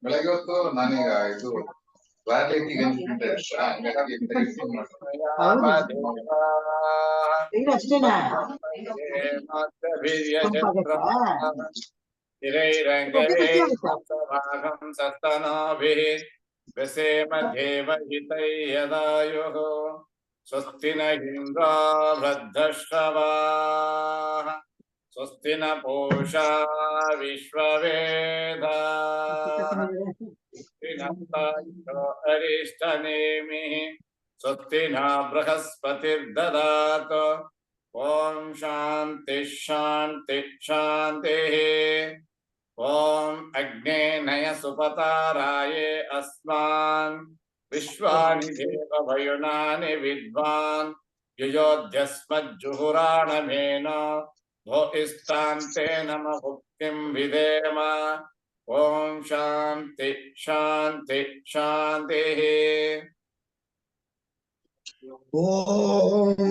ಬೆಳಗ್ಗೆ ಹೊತ್ತು ನಾನೀಗ ಇದು ಕ್ಲಾರಿಟಿ स्वस्ति न इंद्रो वृद्धश्रवाः स्वस्ति न पूषा विश्ववेदाः स्वस्ति न तायो अरिष्टनेमिः स्वस्ति न बृहस्पतिर्ददातु ओम शांति शांति शांतिः ओम अग्ने नय सुपताराये अस्मान् विश्वानि देव भयुनानि विद्वान् युयोध्यस्मज्जुहुराणमेन भो इस्तान्ते नम भुक्तिं विधेम ओम शांति शांति शांतिः ओम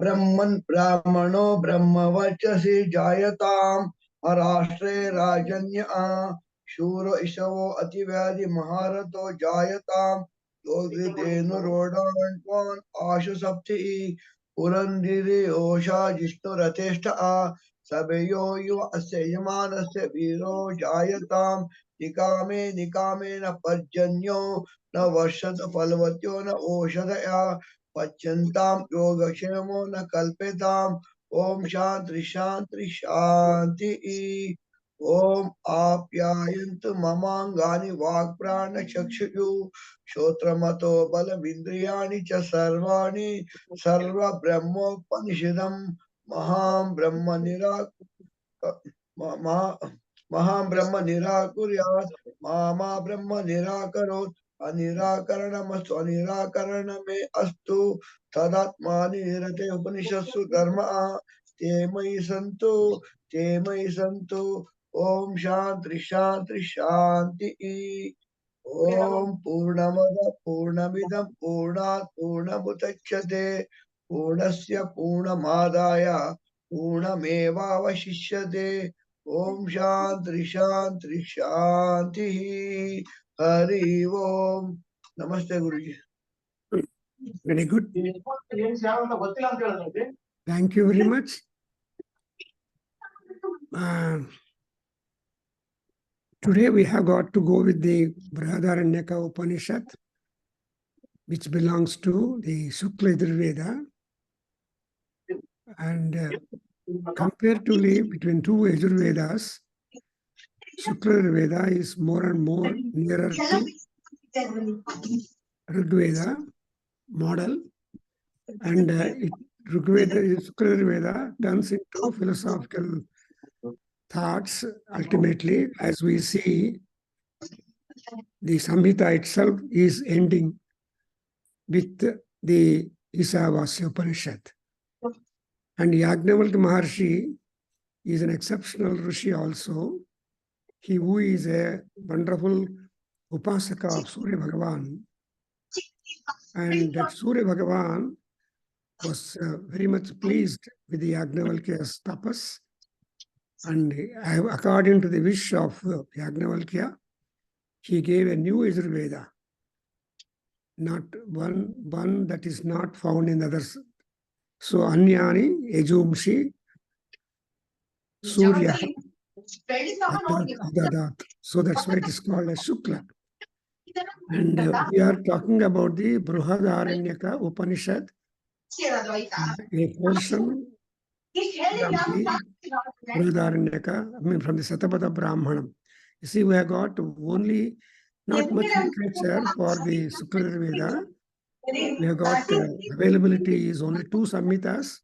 ब्रह्मन् ब्राह्मणो ब्रह्मवर्चसि जायताम् अराष्ट्रे राजन्य शूरो ईशवो अतिव्याधि महारथो जायताम् योगिदेनुरोडान्त्वान् आशु सप्ति पुरंदिरि ओषा जिष्णुरथेष्ट सभयो युव अस्य यमानस्य वीरो जायताम् निकामे निकामे न पर्जन्यो न वर्षद फलवत्यो न ओषधया पच्यन्ताम् योगक्षेमो न कल्पेताम् ओम शांति शांति शांति ओम आप्यायन्तु ममांगानि वाक्प्राणचक्षुषु श्रोत्रमतो बलमिन्द्रियाणि च सर्वाणि सर्वब्रह्मोपनिषदम् महां ब्रह्म निराकुर्यात् मा ब्रह्म निराकरोत् अनिराकरणमस्तु अनिराकरणमे अस्तु तदात्मानि निरते उपनिषत्सु धर्म ते मयि सन्तु ओम शांति शांति शांति ओम पूर्णमद पूर्णमिदं पूर्णात् पूर्णमुदच्यते पूर्णस्य पूर्णमादाय पूर्णमेवावशिष्यते ओम शांति शांति शांति हरि ओम नमस्ते गुरुजी Very good. Thank you very much. Today we have got to go with the Bruhadaranyaka Upanishad, which belongs to the Shukla Veda. And comparatively between two Yajurvedas, Shukla Veda is more and more nearer to Rigveda model, and Shukla Veda turns into philosophical thoughts. Ultimately, as we see, the Samhita itself is ending with the Isavasya Upanishad. And Yajnavalkya Maharshi is an exceptional Rishi also. He who is a wonderful Upasaka of Surya Bhagavan. And that Surya Bhagavan was very much pleased with the Yajnavalkya's tapas. And according to the wish of Yajnavalkya, he gave a new Yajurveda, not one that is not found in others. So, Anyani, Yajumshi, Surya, Adadat. So that's why it is called as Shukla. And we are talking about the Bruhadaranyaka Upanishad, a portion Bruhadaranyaka, from the Satapatha Brahmanam. You see, we have got only not much literature for the Shukla Veda. We have got availability is only 2 Samhitas,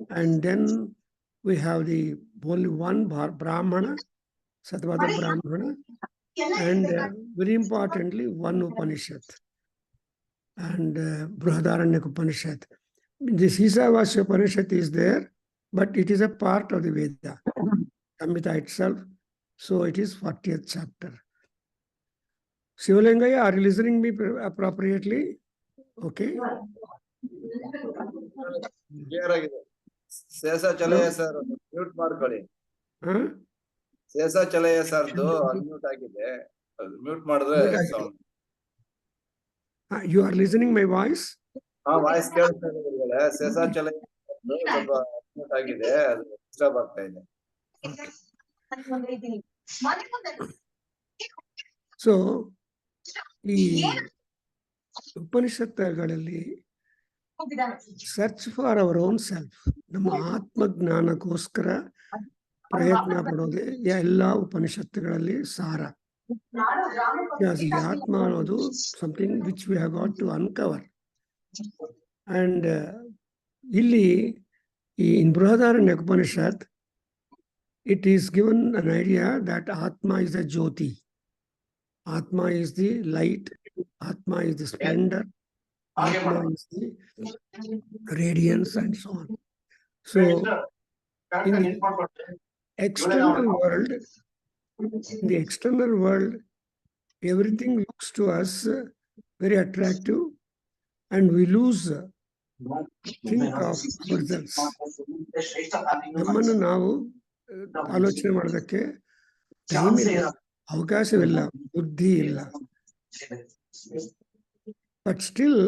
and then we have the only one Brahmana, Satapatha Brahmana, and very importantly, one Upanishad, and Bruhadaranyaka Upanishad. This Isavasya Upanishad is there, but it is a part of the Veda, Samhita itself. So it is 40th chapter. Sivalingaya, are you listening me appropriately? Okay. Clear ಆಗಿದೆ. ಶೇಷ ಚಲಯ sir mute ಮಾಡ್ಕೊಳ್ಳಿ. Huh? ಶೇಷ ಚಲಯ ಸರ್ದು unmute ಆಗಿದೆ, mute ಮಾಡಿದ್ರೆ sound. You are listening my voice? Voice ಕೇಳಿಸ್ತಾ ಇದೆ ಗುರುಗಳೇ. ಶೇಷ ಚಲಯ ಸ್ವಲ್ಪ ಅನ್ಮ್ಯೂಟ್ ಆಗಿದೆ, ಅದು ಡಿಸ್ಟರ್ಬ್ ಆಗ್ತಾ ಇದೆ. ಸೊ ಈ ಉಪನಿಷತ್ತುಗಳಲ್ಲಿ search for our own self, ನಮ್ಮ ಆತ್ಮಜ್ಞಾನಕ್ಕೋಸ್ಕರ ಪ್ರಯತ್ನ ಪಡೋದೇ ಎಲ್ಲ ಉಪನಿಷತ್ತುಗಳಲ್ಲಿ ಸಾರ. ಈ ಆತ್ಮ ಅನ್ನೋದು something which we have got to uncover. And ಇಲ್ಲಿ in Bruhadaranyaka Upanishad, it is given an idea that Atma is the Jyoti. Atma is the light. Atma is the splendor. Atma is the radiance and so on. So, in the external world, everything looks to us very attractive, and we lose think of ourselves. ನಮ್ಮನ್ನು ನಾವು ಆಲೋಚನೆ ಮಾಡೋದಕ್ಕೆ time ಇಲ್ಲ, ಅವಕಾಶವಿಲ್ಲ, ಬುದ್ಧಿ ಇಲ್ಲ. But still,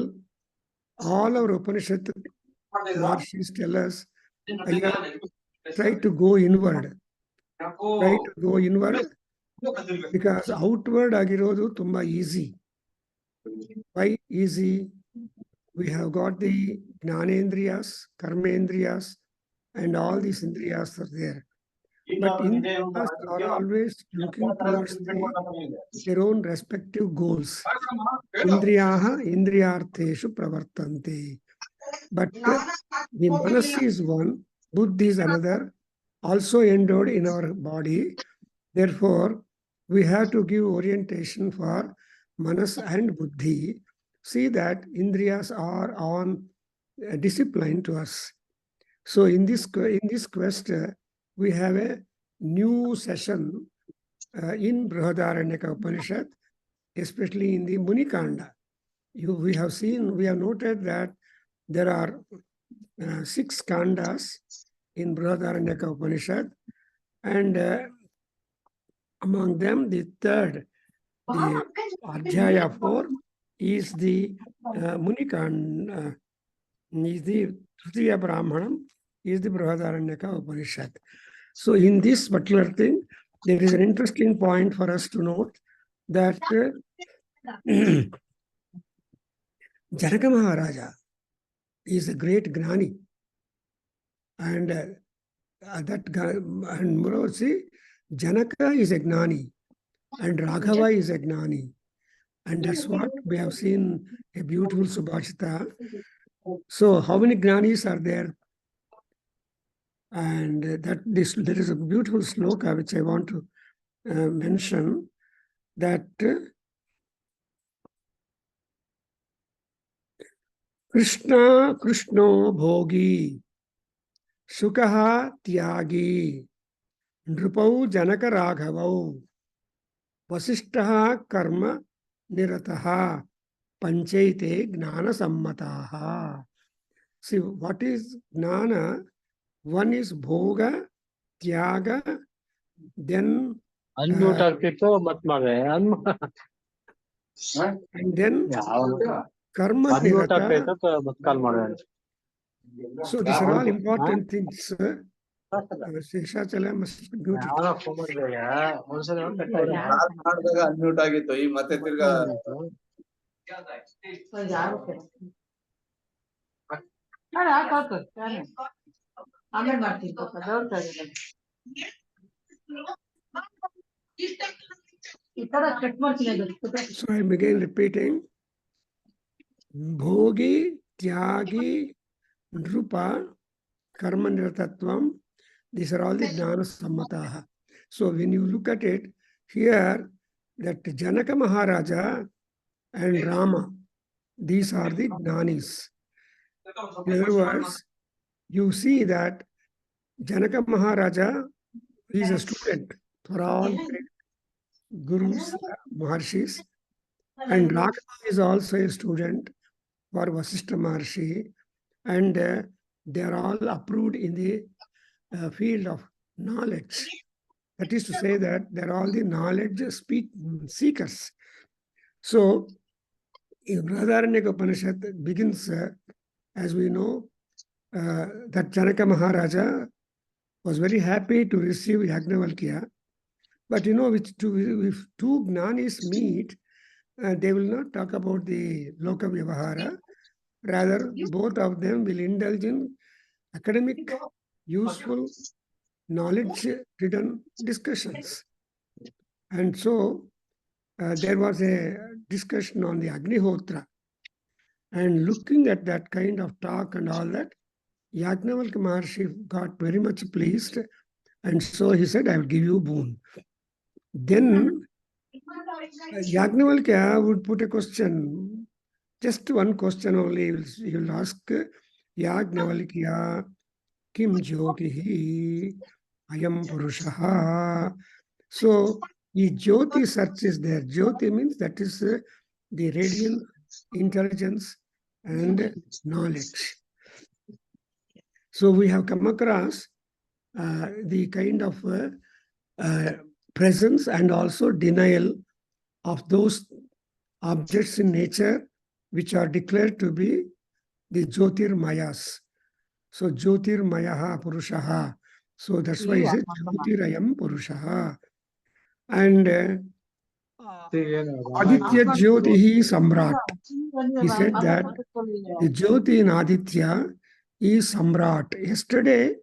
all our Upanishad Maharshis tell us, try to go inward. Try to go inward because outward ಆಗಿರೋದು ತುಂಬಾ easy. Why easy? We have got the Jnanendriyas, Karmendriyas, and all these Indriyas are there. But Indriyas are always looking towards their own respective goals. Indriyaha Indriyartheshu pravartante. But the Manas is one, Buddhi is another, also endowed in our body. Therefore, we have to give orientation for Manas and Buddhi. See that Indriyas are on discipline to us. So in this quest, we have a new session in Bruhadaranyaka Upanishad, especially in the Munikanda. We have noted that there are 6 kandas in Bruhadaranyaka Upanishad, and among them the third, the Adhyayana 4, is the Munikanda, is the Tritiya Brahmanam, is the Bruhadaranyaka Upanishad. So in this particular thing, there is an interesting point for us to note that Janaka Maharaja is a great Gnani, and and moreover, see, Janaka is a Gnani, and Raghava is a Gnani. And that's what we have seen, a beautiful Subhashita. So how many Gnanis are there? And there is a beautiful sloka which I want to mention, that Krishno bhogi, Sukaha tyagi, Nrupau Janaka Raghavau, Vasishtaha karma Nirataha Panchaite Gnana Sammataha. See, what is Gnana? One is Bhoga, Tyaga, then unmute ಆಗ್ತಿತ್ತು ಮತ್ ಮಗ and then Karma unmute Nirata. ಆಗ್ತೈತೆ ಮತ್ ಕಾಲ್ ಮಾಡೋಣ. So these are all important things. Sheshachalam must mute it. ಯಾರೋ phone ಮಾಡಿದಾಗ ಒಂದ್ಸಲ ಮಾಡಿದಾಗ ಅನ್ಮ್ಯೂಟ್ ಆಗಿತ್ತು, ಈಗ ಮತ್ತೆ ತಿರ್ಗಾ ಆಮೇಲೆ ಮಾಡ್ತೀನಿ. So I'm again repeating. Bhogi, Tyagi, Nrupa, Karma Niratatvam. These are all the Gnana Sammataha. So when you look at it here, that Janaka Maharaja and Rama, these are the Gnanis. In other words, you see that Janaka Maharaja is a student for all gurus, Maharshis, and Raghava is also a student for Vasishta Maharshi, and they are all approved in the field of knowledge. That is to say that they are all the knowledge seekers. So, Bruhadaranyaka Upanishad begins, as we know, that Janaka Maharaja was very happy to receive Yajnavalkya. But you know, if two Gnanis meet, they will not talk about the Loka Vyavahara. Rather, both of them will indulge in academic, useful, knowledge-ridden discussions. And so, there was a discussion on the Agnihotra. And looking at that kind of talk and all that, Yajnavalkya Maharshi got very much pleased. And so he said, I will give you boon. Then Yajnavalkya would put a question, just one question only. He will ask, Yajnavalkya kim jyotihi ayam purushaha. So the jyoti search is there. Jyoti means that is the radiant intelligence and knowledge. So we have come across the kind of presence and also denial of those objects in nature which are declared to be the Jyotirmayas. So Jyotirmayaha Purushaha. So that's why he said Jyotirayam Purushaha. And Aditya Jyotihi Samrat. He said that the Jyoti in Aditya is Samrat. Yesterday,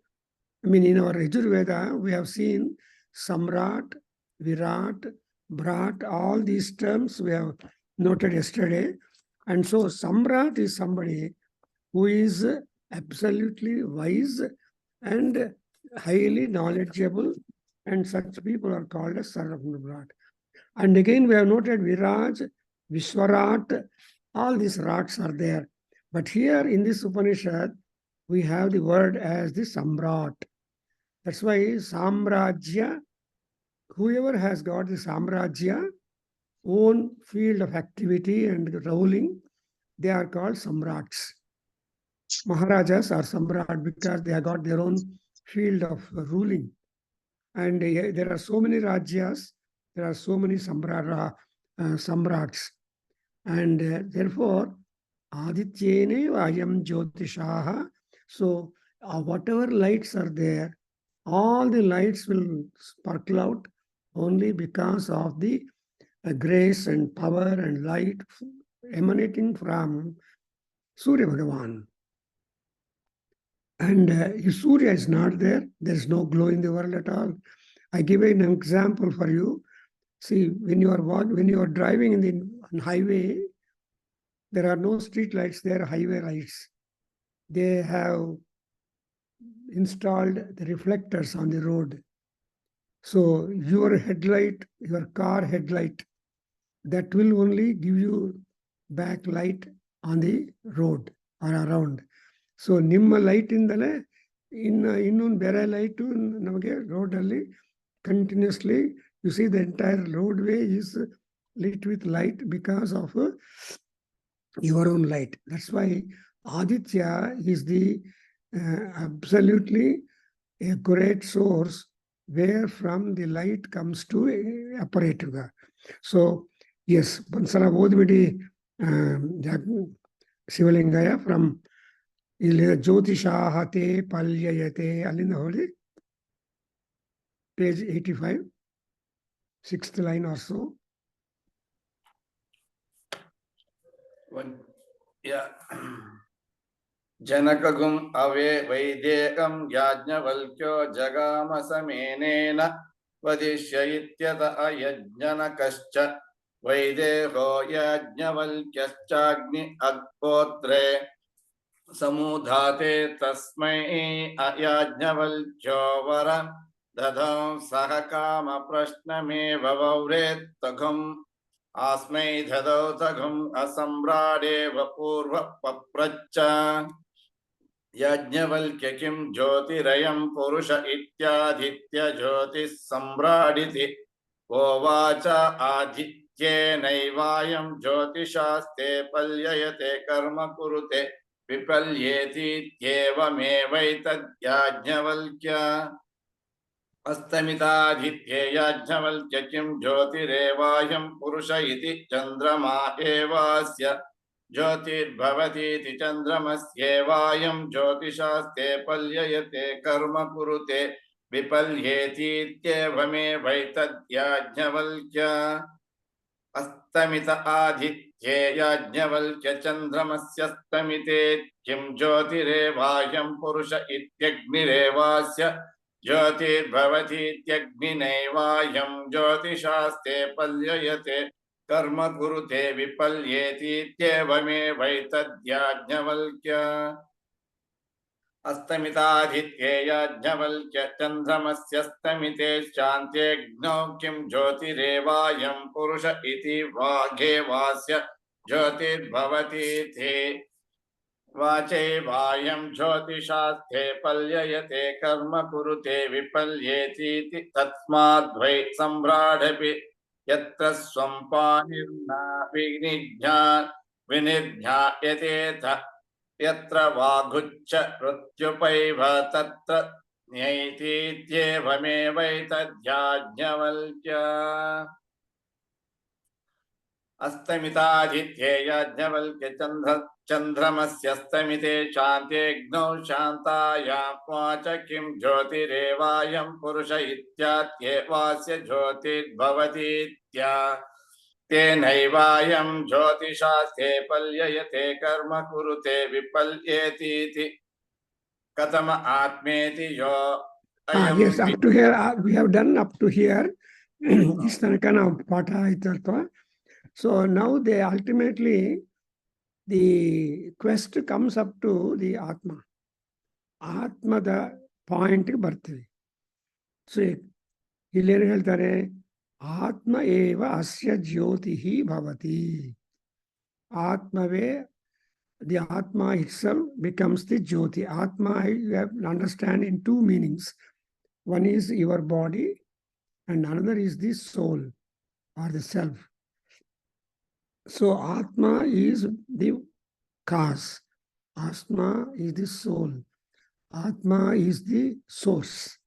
I mean, in our Yajurveda, we have seen Samrat, Virat, Bharat, all these terms we have noted yesterday. And so Samrat is somebody who is absolutely wise and highly knowledgeable, and such people are called as Sarvabhat. And again, we have noted Viraj, Vishwarat, all these rats are there. But here in this Upanishad, we have the word as the Samrat. That's why Samrajya, whoever has got the Samrajya, own field of activity and ruling, they are called Samrats. Maharajas are Samrat because they have got their own field of ruling. And there are so many Rajyas, there are so many Samrats. And therefore, Adityene Vayam Jyotishaha. So, whatever lights are there, all the lights will sparkle out only because of the grace and power and light emanating from Surya Bhagavan. And if Surya is not there, there is no glow in the world at all. I give an example for you. See, when you are driving in the highway, there are no street lights, there are highway lights. They have installed the reflectors on the road. So your headlight, your car headlight, that will only give you backlight on the road or around. So ನಿಮ್ಮ light ಇಂದಲೇ ಇನ್ನೊಂದು ಬೇರೆ light ನಮಗೆ ರೋಡಲ್ಲಿ continuously, you see the entire roadway is lit with light because of your own light. That's why Aditya is the absolutely a great source where from the light comes to apparativa. So yes, Bansala Bodhvidi Shivalingaya from Jyotishahate Palyayate Alinda Holy, page 85, 6th line or so. Yeah. Janakagum ave vaidekam yajnavalkyo jagama samenena vadishayityata ayajnanakascha vaideho yajnavalkyashchagni agpotre samudhate tasmai ayajnavalkyo vara dadam sahakama prashname vavauret tagham Asmai dhadau tagham asamrade vapurva papracha Yajnavalkya kim jyotirayam purusha ityaditya jyotis samraditi Vovacha aditye naivayam jyotishaste palyayate karma kurute विपल्येतीत्येवमेवैतद्याज्ञवल्क्य अस्तमिताधित्ये Yajnavalkya किं ज्योतिरेवायं पुरुष इति चन्द्रमा एवास्य ज्योतिर्भवतीति चन्द्रमस्येवायं ज्योतिषास्ते पल्ययते कर्म कुरुते विपल्येतीत्येवमेवैतद्याज्ञवल्क्य अस्तमित आदित्ये याज्ञवल्क्य चन्द्रमस्यस्तमिते किं ज्योतिरेवायं पुरुष इत्यग्निरेवास्य ज्योतिर्भवतीत्यग्निनैवायं ज्योतिषास्ते पल्ययते कर्म कुरुते विपल्येतीत्येवमेवैतद्याज्ञवल्क्य अस्तमिताधित्ये याज्ञवल्क्य चन्द्रमस्यस्तमिते शान्त्यग्नौ किं ज्योतिरेवायं पुरुष इति वाघेवास्य ज्योतिर्भवतीति वाचैवायं ज्योतिषास्ते पल्ययते कर्म कुरुते विपल्येतीति तस्माद्वै सम्राडपि यत्र स्वं पाणिर्ना विनिज्ञायतेऽथ यत्र वाघुच्च मृत्युपैव तत्र न्यैतीत्येवमेवैतद्याज्ञवल्क्य अस्तमिताधित्ये याज्ञवल्क्य चन्द्रमस्यस्तमिते शान्त्यग्नौ शान्तायां वाच किं ज्योतिरेवायं पुरुष इत्यात्येवास्य ज्योतिर्भवतीत्या तेनैवायं ज्योतिषास्ते पल्ययते कर्म कुरुते विपल्येतीति कथम आत्मेति यो Yes, up to here, we have done up to here. Istanakana Pata Itartva. So now they ultimately, the quest comes up to the Atma. Atma the point ಬರ್ತೀವಿ. So ಇಲ್ಲೇನು ಹೇಳ್ತಾರೆ, ಆತ್ಮ ಏವ ಅಸ್ಯ ಜ್ಯೋತಿಹಿ ಭವತಿ. ಆತ್ಮವೇ, the Atma itself becomes the Jyoti. Atma, you have to understand in two meanings. One is your body and another is the soul or the self. So Atma is the cause. Atma is the soul. Atma is the source.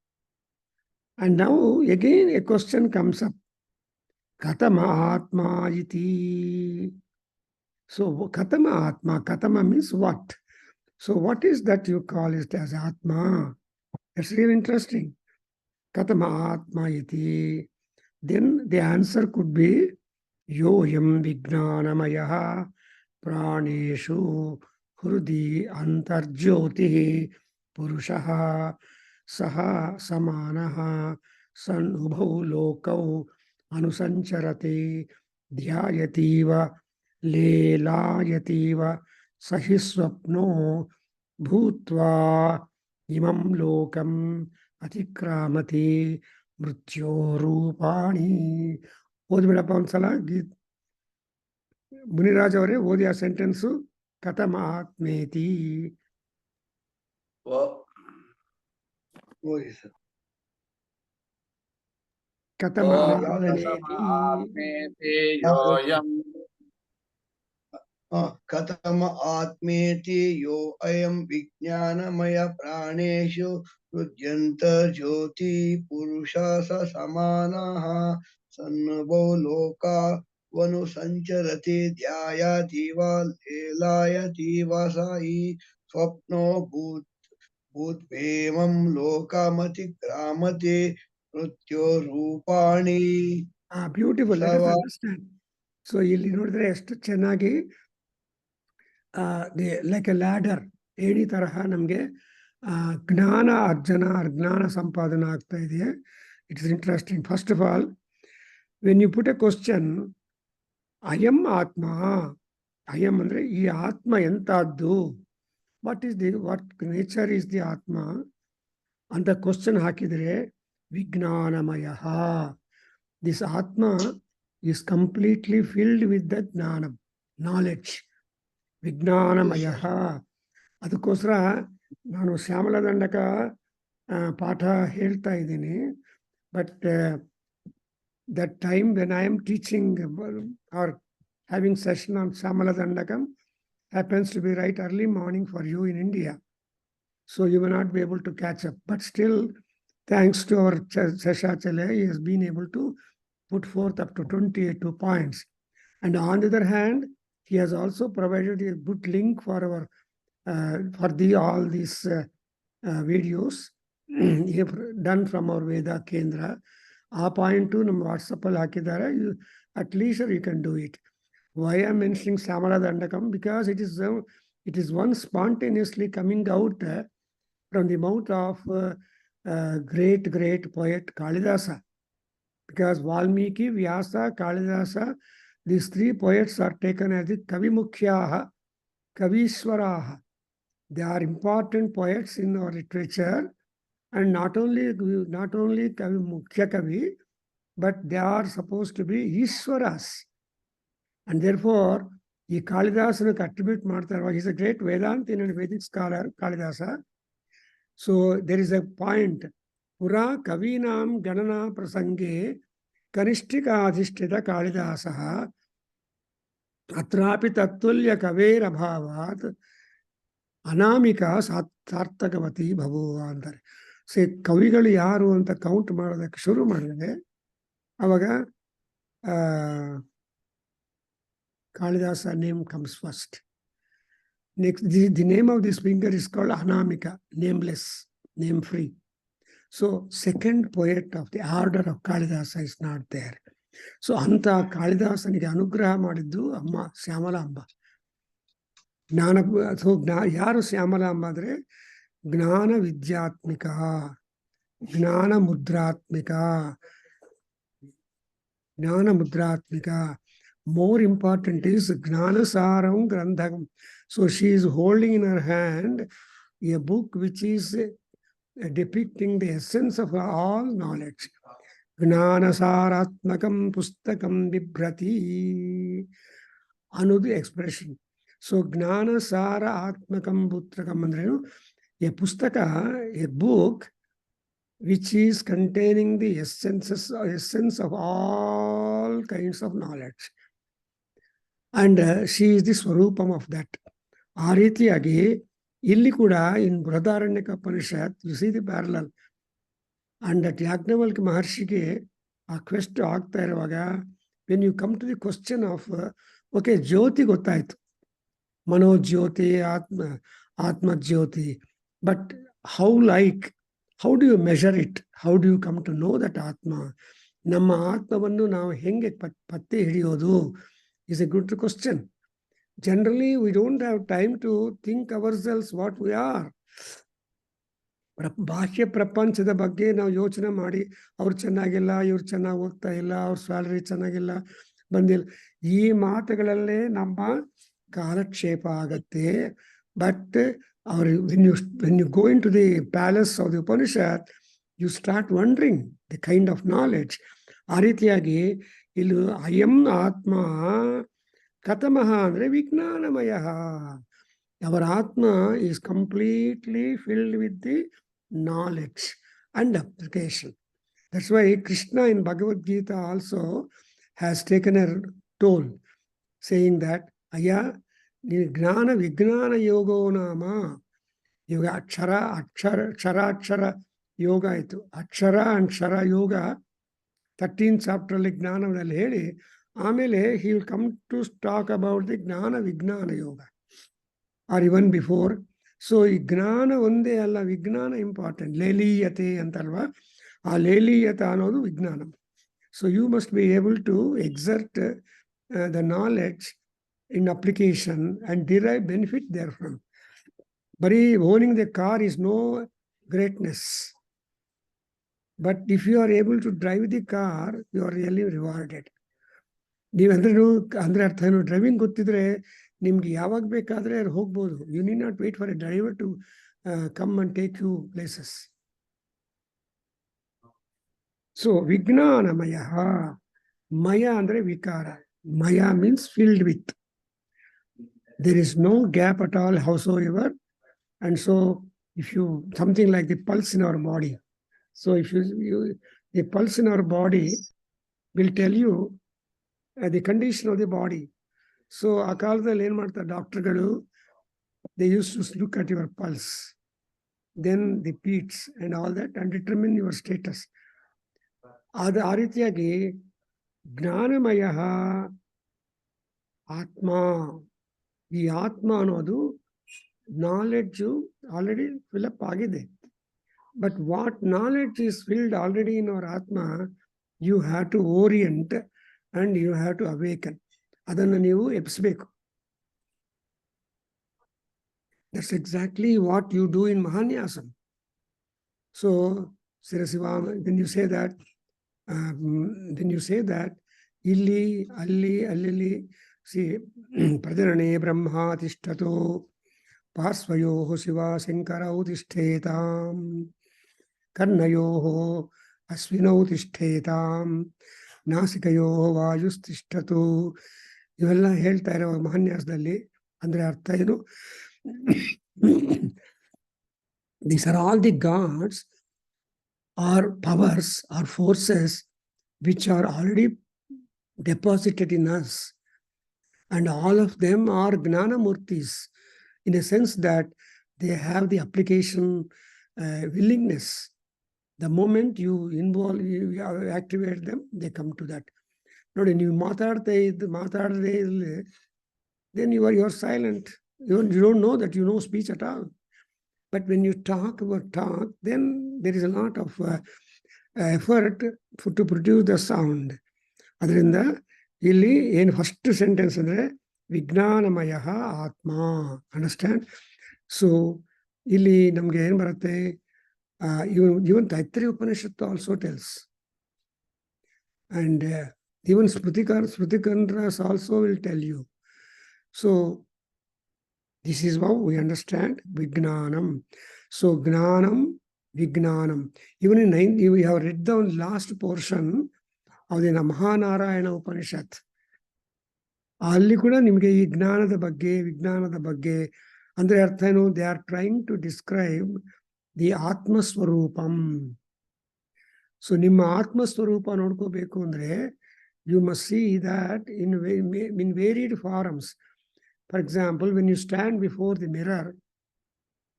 And now again a question comes up. Katama Atma iti. So Katama Atma. Katama means what? So what is that you call it as Atma? That's really interesting. Katama Atma iti. Then the answer could be Yoyam Vijnanamayaha Praneshu Hrudi Antarjyotihi Purushaha Saha Samanaha San Ubhau Lokau Anusancharate Dhyayativa Lelayativa Sahiswapno Bhutva Imam Lokam Atikramati Mrityo Rupani. ಓದ್ಬಿಡಪ್ಪ ಒಂದ್ಸಲ ಮುನಿರಾಜ್ ಅವರೇ ಓದಿ ಆ sentence. ಕಥಮ ಆತ್ಮೇತಿ. ಕಥಮ ಕಥಮ ಆತ್ಮೇತಿ ಯೋ ಅಯಂ ವಿಜ್ಞಾನಮಯ ಪ್ರಾಣೇಶು ಹೃದ್ಯಂತ ಜ್ಯೋತಿ ಪುರುಷ ಸ ಸಮಾನಃ ಸನ್ನುಭೋ ಲೋಕವನು ಸಂಚರತಿ ಧ್ಯಾಯತೀವ ಲೇಲಾಯತೀವ ಸಾಯಿ ಸ್ವಪ್ನೋ ಭೂತ್ವೇಮಂ ಲೋಕಮತಿಕ್ರಾಮತಿ ಮೃತ್ಯೋ ರೂಪಾಣಿ. Beautiful. Understand. So ಇಲ್ಲಿ ನೋಡಿದ್ರೆ ಎಷ್ಟು ಚೆನ್ನಾಗಿ ಲೈಕ್ ಎ ಲ್ಯಾಡರ್ ಏಣಿ ತರಹ ನಮಗೆ ಜ್ಞಾನ ಅರ್ಜನ ಜ್ಞಾನ ಸಂಪಾದನೆ ಆಗ್ತಾ ಇದೆಯಾ. It is interesting. First of all, when you put a question, ಅಯಂ ಆತ್ಮ, ಅಯಂ ಅಂದರೆ ಈ ಆತ್ಮ ಎಂಥದ್ದು, ವಾಟ್ ನೇಚರ್ ಈಸ್ ದಿ ಆತ್ಮ ಅಂತ ಕ್ವಶನ್ ಹಾಕಿದರೆ, ವಿಜ್ಞಾನಮಯ, ದಿಸ್ ಆತ್ಮ is completely filled with the ಜ್ಞಾನ, knowledge. ವಿಜ್ಞಾನಮಯ. ಅದಕ್ಕೋಸ್ಕರ ನಾನು ಶ್ಯಾಮಲದಂಡಕ ಪಾಠ ಹೇಳ್ತಾ ಇದ್ದೀನಿ. But that time when I am teaching or having session on ಶ್ಯಾಮಲದಂಡಕಂ, happens to be right early morning for you in India. So you will not be able to catch up. But still, thanks to our Seshachale, he has been able to put forth up to 22 points. And on the other hand, he has also provided a good link for our all these videos done from our Veda Kendra. ಆ point ನಮ್ಮ ವಾಟ್ಸಪ್ಪಲ್ಲಿ ಹಾಕಿದ್ದಾರೆ. At least you can do it. Why I'm mentioning Samala Dandakam? Because it is one spontaneously coming out from the mouth of great poet Kalidasa. Because Valmiki, Vyasa, Kalidasa, these three poets are taken as the Kavimukhyaha, Kavishwaraha. They are important poets in our literature, and not only Kavi Mukhya Kavi, but they are supposed to be Ishwaras. And therefore, ಈ ಕಾಳಿದಾಸನಿಗೆ attribute ಮಾಡ್ತಾರೆ. He is a great Vedantin and Vedic scholar, Kalidasa. So there is a point. Pura kavinam ganana prasange kanishtika adhishtita Kalidasaha atrapi tattulya kaver abhavat ಅನಾಮಿಕಾ ಸಾರ್ಥಕವತಿ ಭಭುವ ಅಂತಾರೆ. ಕವಿಗಳು ಯಾರು ಅಂತ count ಮಾಡೋದಕ್ಕೆ ಶುರು ಮಾಡಿದ್ರೆ ಅವಾಗ Kalidasa name comes first. Next, the name of this finger is called Anamika, nameless, name free. So second poet of the order of Kalidasa is not there. So ಅಂತ ಕಾಳಿದಾಸನಿಗೆ ಅನುಗ್ರಹ ಮಾಡಿದ್ದು ಅಮ್ಮ ಶ್ಯಾಮಲಾಂಬ. ಯಾರು ಶ್ಯಾಮಲಾಂಬ ಅಂದ್ರೆ ಜ್ಞಾನ ವಿದ್ಯಾತ್ಮಿಕ, ಜ್ಞಾನ ಮುದ್ರಾತ್ಮಿಕ. More important is Gnanasaram Grandham. So she is holding in her hand a book which is depicting the essence of all knowledge. Gnanasaratmakam pustakam bibrati. Another expression. So Gnanasara Atmakam Putrakam andrenu, a pustaka, a book which is containing the essence of all kinds of knowledge. And she is the Swarupam of that. ಆ ರೀತಿಯಾಗಿ ಇಲ್ಲಿ ಕೂಡ in Bruhadaranyaka Upanishad, you see the parallel. And that Yajnavalkya ಮಹರ್ಷಿಗೆ ಆ quest ಆಗ್ತಾ ಇರುವಾಗ, when you come to the question of, okay, ಜ್ಯೋತಿ ಗೊತ್ತಾಯ್ತು, ಮನೋಜ್ಯೋತಿ, ಆತ್ಮಜ್ಯೋತಿ, but how do you measure it? How do you come to know that ಆತ್ಮ? ನಮ್ಮ ಆತ್ಮವನ್ನು ನಾವು ಹೆಂಗೆ ಪತ್ತೆ ಹಿಡಿಯೋದು is a good question. Generally, we don't have time to think ourselves what we are. ಬಾಹ್ಯ ಪ್ರಪಂಚದ ಬಗ್ಗೆ ನಾವು ಯೋಚನೆ ಮಾಡಿ ಅವ್ರು ಚೆನ್ನಾಗಿಲ್ಲ, ಇವ್ರು ಚೆನ್ನಾಗಿ ಹೋಗ್ತಾ ಇಲ್ಲ, ಅವ್ರ ಸ್ಯಾಲರಿ ಚೆನ್ನಾಗಿಲ್ಲ, ಬಂದಿಲ್ಲ, ಈ ಮಾತುಗಳಲ್ಲೇ ನಮ್ಮ ಕಾಲಕ್ಷೇಪ ಆಗತ್ತೆ. But when you go into the palace of the Upanishad, you start wondering the kind of knowledge. ಆ ರೀತಿಯಾಗಿ ಇಲ್ಲಿ ಅಯಂ ಆತ್ಮ ಕಥಮಃ ಅಂದ್ರೆ ವಿಜ್ಞಾನಮಯ. Our Atma is completely filled with the knowledge and application. That's why Krishna in Bhagavad Gita also has taken a toll, saying that Aya Gnana Vignana Yogo Nama Yoga Akshara Yoga itu. Akshara and Shara Yoga 13th chapter ಜ್ಞಾನದಲ್ಲಿ ಹೇಳಿ ಆಮೇಲೆ he will come to talk about the ಜ್ಞಾನ ವಿಜ್ಞಾನ ಯೋಗ, or even before. So ಈ ಜ್ಞಾನ ಒಂದೇ ಅಲ್ಲ, ವಿಜ್ಞಾನ ಇಂಪಾರ್ಟೆಂಟ್. ಲೇಲೀಯತೆ ಅಂತಲ್ವಾ, ಆ ಲೇಲೀಯತೆ ಅನ್ನೋದು ವಿಜ್ಞಾನ. So you must be able to exert the knowledge in application and derive benefit therefrom. ಬರೀ owning the car is no greatness. But if you are able to drive the car, you are really rewarded. ಅಂದ್ರೆ ಅರ್ಥ ಏನು, driving ಗೊತ್ತಿದ್ರೆ ನಿಮ್ಗೆ ಯಾವಾಗ ಬೇಕಾದ್ರೆ ಹೋಗ್ಬೋದು. You need not wait for a driver to come and take you places. So ವಿಜ್ಞಾನಮಯ, ಮಯ ಅಂದ್ರೆ ವಿಕಾರ, ಮಯ means filled with. There is no gap at all howsoever. And so if you something like the pulse in our body, so if the pulse in our body will tell you the condition of the body. So ಆ ಕಾಲದಲ್ಲಿ ಏನ್ ಮಾಡ್ತಾರೆ ಡಾಕ್ಟರ್ಗಳು, they use to look at your pulse, then the beats and all that and determine your status. ಅದು ಆ ರೀತಿಯಾಗಿ ಜ್ಞಾನಮಯ ಆತ್ಮ, ಈ ಆತ್ಮ ಅನ್ನೋದು ನಾಲೆಡ್ಜು ಆಲ್ರೆಡಿ ಫಿಲಪ್ ಆಗಿದೆ. But what knowledge is filled already in our atma, you have to orient and you have to awaken. ಅದನ್ನು ನೀವು ಎಬ್ಬಿಸಬೇಕು. That's exactly what you do in Mahanyasam. So, Sirasiva, when you say that, illi, alli, see, Prajarane Brahma Tishtato, Parsvayoho Shiva Shankara Utishtetam, Karnayoho Asvino Utishtetam, Nasikayoho Vayustishtato. ಇವೆಲ್ಲ ಹೇಳ್ತಾ ಇರೋ ಮಹಾನ್ಯಾಸದಲ್ಲಿ. ಅಂದರೆ ಅರ್ಥ ಏನು? These are all the gods or powers or forces which are already deposited in us, and all of them are Gnana Murtis in a sense that they have the application willingness. The moment you involve, you activate them, they come to that. ನೋಡಿ, ನೀವು ಮಾತಾಡದೆ then you are silent. You don't know that you know speech at all. But when you talk, then there is a lot of effort to produce the sound. ಅದರಿಂದ ಇಲ್ಲಿ ಏನು first sentence ಅಂದರೆ ವಿಜ್ಞಾನಮಯ ಆತ್ಮ. Understand? So ಇಲ್ಲಿ ನಮಗೆ ಏನು ಬರುತ್ತೆ? ಇವನ್ ತೈತ್ರಿಯ ಉಪನಿಷತ್ತು also tells, and even Kendra also will tell you. So this is how we understand Vijnanam. So Gnanam, Vijnanam. Even in 9, we have read the last portion of the Mahanarayana Upanishad. ಅಲ್ಲಿ ಕೂಡ ನಿಮಗೆ ಈ ಜ್ಞಾನದ ಬಗ್ಗೆ, ವಿಜ್ಞಾನದ ಬಗ್ಗೆ ಅಂದ್ರೆ ಅರ್ಥ ಏನು? They are trying to describe the ಆತ್ಮಸ್ವರೂಪಂ. ಸೊ ನಿಮ್ಮ ಆತ್ಮಸ್ವರೂಪ ನೋಡ್ಕೋಬೇಕು ಅಂದ್ರೆ you must see that in varied forms. For example, when you stand before the mirror,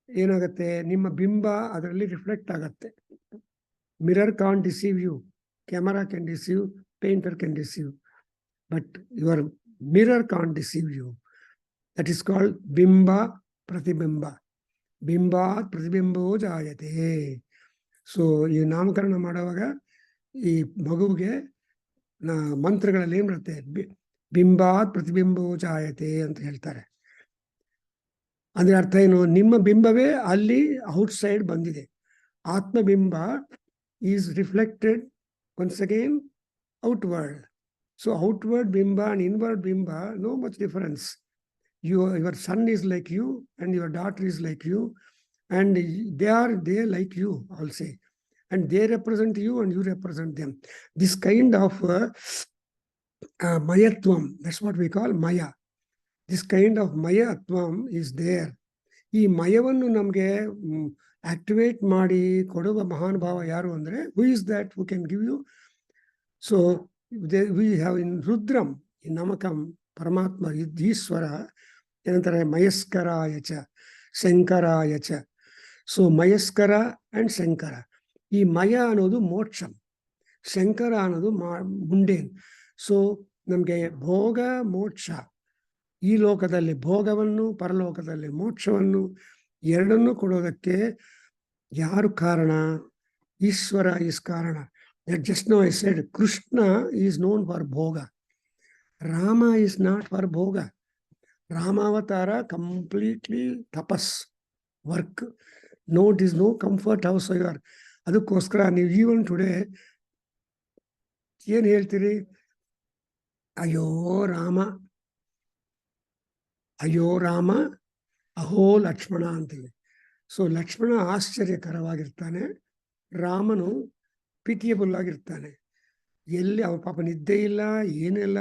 ಏನಾಗುತ್ತೆ? ನಿಮ್ಮ ಬಿಂಬ ಅದರಲ್ಲಿ ರಿಫ್ಲೆಕ್ಟ್ ಆಗುತ್ತೆ. Mirror can't deceive you, camera can deceive, painter can deceive, but your mirror can't deceive you. That is called ಬಿಂಬ ಪ್ರತಿಬಿಂಬ. ಬಿಂಬಾತ್ ಪ್ರತಿಬಿಂಬವೋ ಜಾಯತೆ. So ಈ ನಾಮಕರಣ ಮಾಡುವಾಗ ಈ ಮಗುವಿಗೆ ಮಂತ್ರಗಳಲ್ಲಿ ಏನ್ ಬರುತ್ತೆ? ಬಿಂಬಾತ್ ಪ್ರತಿಬಿಂಬವೋ ಜಾಯತೆ ಅಂತ ಹೇಳ್ತಾರೆ. ಅಂದ್ರೆ ಅರ್ಥ ಏನು? ನಿಮ್ಮ ಬಿಂಬವೇ ಅಲ್ಲಿ ಔಟ್ಸೈಡ್ ಬಂದಿದೆ. ಆತ್ಮಬಿಂಬ is reflected once again outward. So outward ಬಿಂಬ ಅಂಡ್ ಇನ್ವರ್ಡ್ ಬಿಂಬ, no much difference. Your son is like you and your daughter is like you, and they like you also, and they represent you and you represent them. This kind of mayatvam, that's what we call maya. This kind of mayatvam is there. ಈ ಮಯವನ್ನು ನಮಗೆ activate ಮಾಡಿ ಕೊಡುವ ಮಹಾನುಭಾವ ಯಾರು ಅಂದ್ರೆ, who is that who can give you? So we have in Rudram, in Namakam, ಪರಮಾತ್ಮ ಈಶ್ವರ ಏನಂತಾರೆ? ಮಯಸ್ಕರಾಯಚ ಶಂಕರಾಯಚ. ಸೊ ಮಯಸ್ಕರ ಅಂಡ್ ಶಂಕರ. ಈ ಮಯ ಅನ್ನೋದು ಮೋಕ್ಷ, ಶಂಕರ ಅನ್ನೋದು ಮುಂಡೇನ್. ಸೊ ನಮಗೆ ಭೋಗ ಮೋಕ್ಷ, ಈ ಲೋಕದಲ್ಲಿ ಭೋಗವನ್ನು, ಪರಲೋಕದಲ್ಲಿ ಮೋಕ್ಷವನ್ನು ಎರಡನ್ನೂ ಕೊಡೋದಕ್ಕೆ ಯಾರು ಕಾರಣ? ಈಶ್ವರ ಈಸ್ ಕಾರಣ. Just now I said Krishna is known for ಭೋಗ. Rama is not for bhoga. Ramavatara completely tapas, work. No, it is no comfort housewife. ಅದಕ್ಕೋಸ್ಕರ ನೀವು ಈವನ್ ಟುಡೇ ಏನು ಹೇಳ್ತೀರಿ? ಅಯ್ಯೋ ರಾಮ, ಅಯ್ಯೋ ರಾಮ, ಅಹೋ ಲಕ್ಷ್ಮಣ ಅಂತೀವಿ. ಸೊ ಲಕ್ಷ್ಮಣ ಆಶ್ಚರ್ಯಕರವಾಗಿರ್ತಾನೆ, ರಾಮನು ಪಿಟಿಯಬಲ್ ಆಗಿರ್ತಾನೆ. ಎಲ್ಲಿ ಅವ ಪಾಪ ನಿದ್ದೆ ಇಲ್ಲ, ಏನಿಲ್ಲ.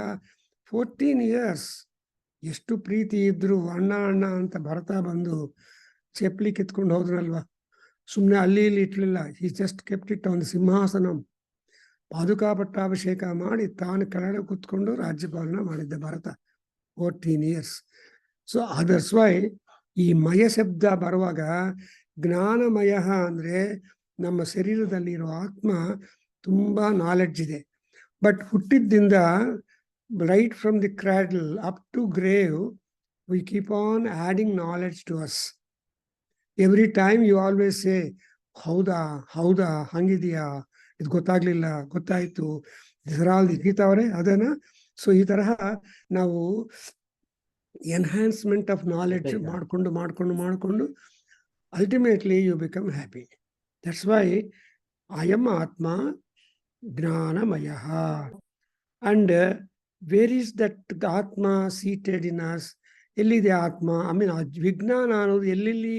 14 years ಎಷ್ಟು ಪ್ರೀತಿ ಇದ್ರು ಅಣ್ಣ ಅಣ್ಣ ಅಂತ ಭರತ ಬಂದು ಚಪ್ಪಲಿ ಕಿತ್ಕೊಂಡು ಹೋದ್ರಲ್ವಾ. ಸುಮ್ಮನೆ ಅಲ್ಲಿ ಇಲ್ಲಿ ಇಟ್ಲಿಲ್ಲ. ಈ ಜಸ್ಟ್ ಕೆಪ್ಟ್ ಇಟ್ ಒಂದು ಸಿಂಹಾಸನ, ಪಾದುಕಾ ಪಟ್ಟಾಭಿಷೇಕ ಮಾಡಿ ತಾನು ಕೆಳಗಡೆ ಕೂತ್ಕೊಂಡು ರಾಜ್ಯಪಾಲನ ಮಾಡಿದ್ದ Bharata. 14 years. So that's why ಈ ಮಯ ಶಬ್ದ ಬರುವಾಗ ಜ್ಞಾನಮಯ ಅಂದರೆ ನಮ್ಮ ಶರೀರದಲ್ಲಿರೋ ಆತ್ಮ ತುಂಬ ನಾಲೆಡ್ಜ್ ಇದೆ. ಬಟ್ ಹುಟ್ಟಿದ್ದಿಂದ right from the cradle up to grave, we keep on adding knowledge to us. Every time you always say, ಹೌದಾ ಹೌದಾ ಹಂಗಿದೆಯಾ, ಇದು ಗೊತ್ತಾಗ್ಲಿಲ್ಲ, ಗೊತ್ತಾಯ್ತು, ಗೀತಾವರೇ ಅದನ್ನ. ಸೊ ಈ ತರಹ ನಾವು ಎನ್ಹಾನ್ಸ್ಮೆಂಟ್ ಆಫ್ ನಾಲೆಡ್ಜ್ ಮಾಡ್ಕೊಂಡು ultimately you become happy. That's why ಅಯಂ ಆತ್ಮ ಜ್ಞಾನಮಯ. ಅಂಡ್ ವೇರ್ ಈಸ್ ದಟ್ ಆತ್ಮ ಸೀಟೆಡ್ ಇನ್ ಅಸ್? ಎಲ್ಲಿದೆ ಆತ್ಮ? ಐ ಮೀನ್ ವಿಜ್ಞಾನ ಅನ್ನೋದು ಎಲ್ಲೆಲ್ಲಿ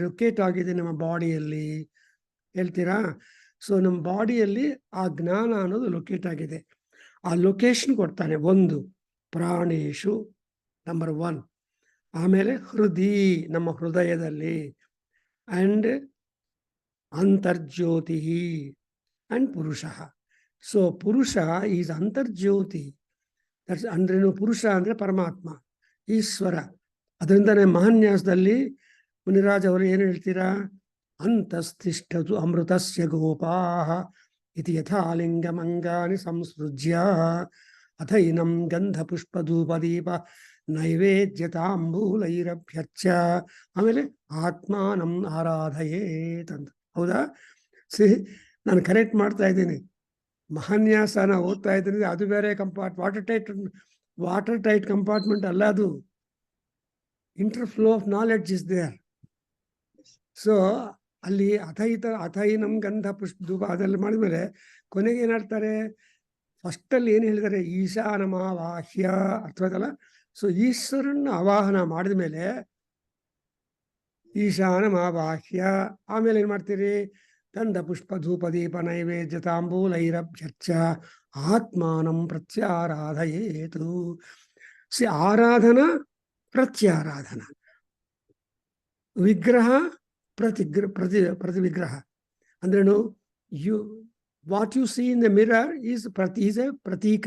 ಲೊಕೇಟ್ ಆಗಿದೆ ನಮ್ಮ ಬಾಡಿಯಲ್ಲಿ ಹೇಳ್ತೀರಾ? ಸೊ ನಮ್ಮ ಬಾಡಿಯಲ್ಲಿ ಆ ಜ್ಞಾನ ಅನ್ನೋದು ಲೊಕೇಟ್ ಆಗಿದೆ. ಆ ಲೊಕೇಶನ್ ಕೊಡ್ತಾನೆ. ಒಂದು ಪ್ರಾಣೇಶು ನಂಬರ್ 1, ಆಮೇಲೆ ಹೃದಯ ನಮ್ಮ ಹೃದಯದಲ್ಲಿ, ಅಂಡ್ ಅಂತರ್ಜ್ಯೋತಿ ಅಂಡ್ ಪುರುಷ. ಸೊ ಪುರುಷ ಈಸ್ ಅಂತರ್ಜ್ಯೋತಿ. ಅಂದ್ರೇನು? ಪುರುಷ ಅಂದರೆ ಪರಮಾತ್ಮ, ಈಶ್ವರ. ಅದರಿಂದನೇ ಮಹಾನ್ಯಾಸದಲ್ಲಿ ಮುನಿರಾಜ್ ಅವರು ಏನು ಹೇಳ್ತೀರಾ? ಅಂತಸ್ತಿಷ್ಠತು ಅಮೃತಸ್ಯ ಗೋಪಾಃ ಇತಿ ಯಥಾ ಲಿಂಗಮಂಗಾನಿ ಸಂಸೃಜ್ಯ ಅಥೈನಂ ಗಂಧ ಪುಷ್ಪ ಧೂಪದೀಪ ನೈವೇದ್ಯತಾಂಬೂಲೈರಭ್ಯಚ್ಚ. ಆಮೇಲೆ ಆತ್ಮಾನಂ ಆರಾಧಯೇತ್ ಅಂತ. ಹೌದಾ? ನಾನು ಕರೆಕ್ಟ್ ಮಾಡ್ತಾ ಇದ್ದೀನಿ. ಮಹಾನ್ಯಾಸನ ಓದ್ತಾ ಇದ್ದೀನಿ, ಅದು ಬೇರೆ ವಾಟರ್ ಟೈಟ್ ಕಂಪಾರ್ಟ್ಮೆಂಟ್ ಅಲ್ಲ ಅದು. Interflow of knowledge is there. So ಅಲ್ಲಿ ಅಥೈನಂ ಗಂಧ ಪುಷ್ಪ ಧೂಪ ಅದೆಲ್ಲ ಮಾಡಿದ್ಮೇಲೆ ಕೊನೆಗೆ ಏನಾಡ್ತಾರೆ? ಫಸ್ಟಲ್ಲಿ ಏನು ಹೇಳಿದ್ದಾರೆ? ಈಶಾನಮಾವಾಹ್ಯ. ಅರ್ಥವಾದಲ್ಲ? ಸೊ ಈಶ್ವರನ್ನ ಆವಾಹನ ಮಾಡಿದ ಮೇಲೆ ಈಶಾನಮಾವಾಹ್ಯ, ಆಮೇಲೆ ಏನು ಮಾಡ್ತೀರಿ? ಗಂಧ ಪುಷ್ಪ ಧೂಪ ದೀಪ ನೈವೇದ್ಯ ತಾಂಬೂಲೈರಭ್ಯಚ್ಚ ಆತ್ಮಾನಂ ಪ್ರತ್ಯಾರಾಧಯೇತು. ಆರಾಧನಾ ಪ್ರತ್ಯಾರಾಧನ, ವಿಗ್ರಹ ಪ್ರತಿ ವಿಗ್ರಹ. ಅಂದ್ರೇನು? What you see in the mirror is a ಪ್ರತೀಕ,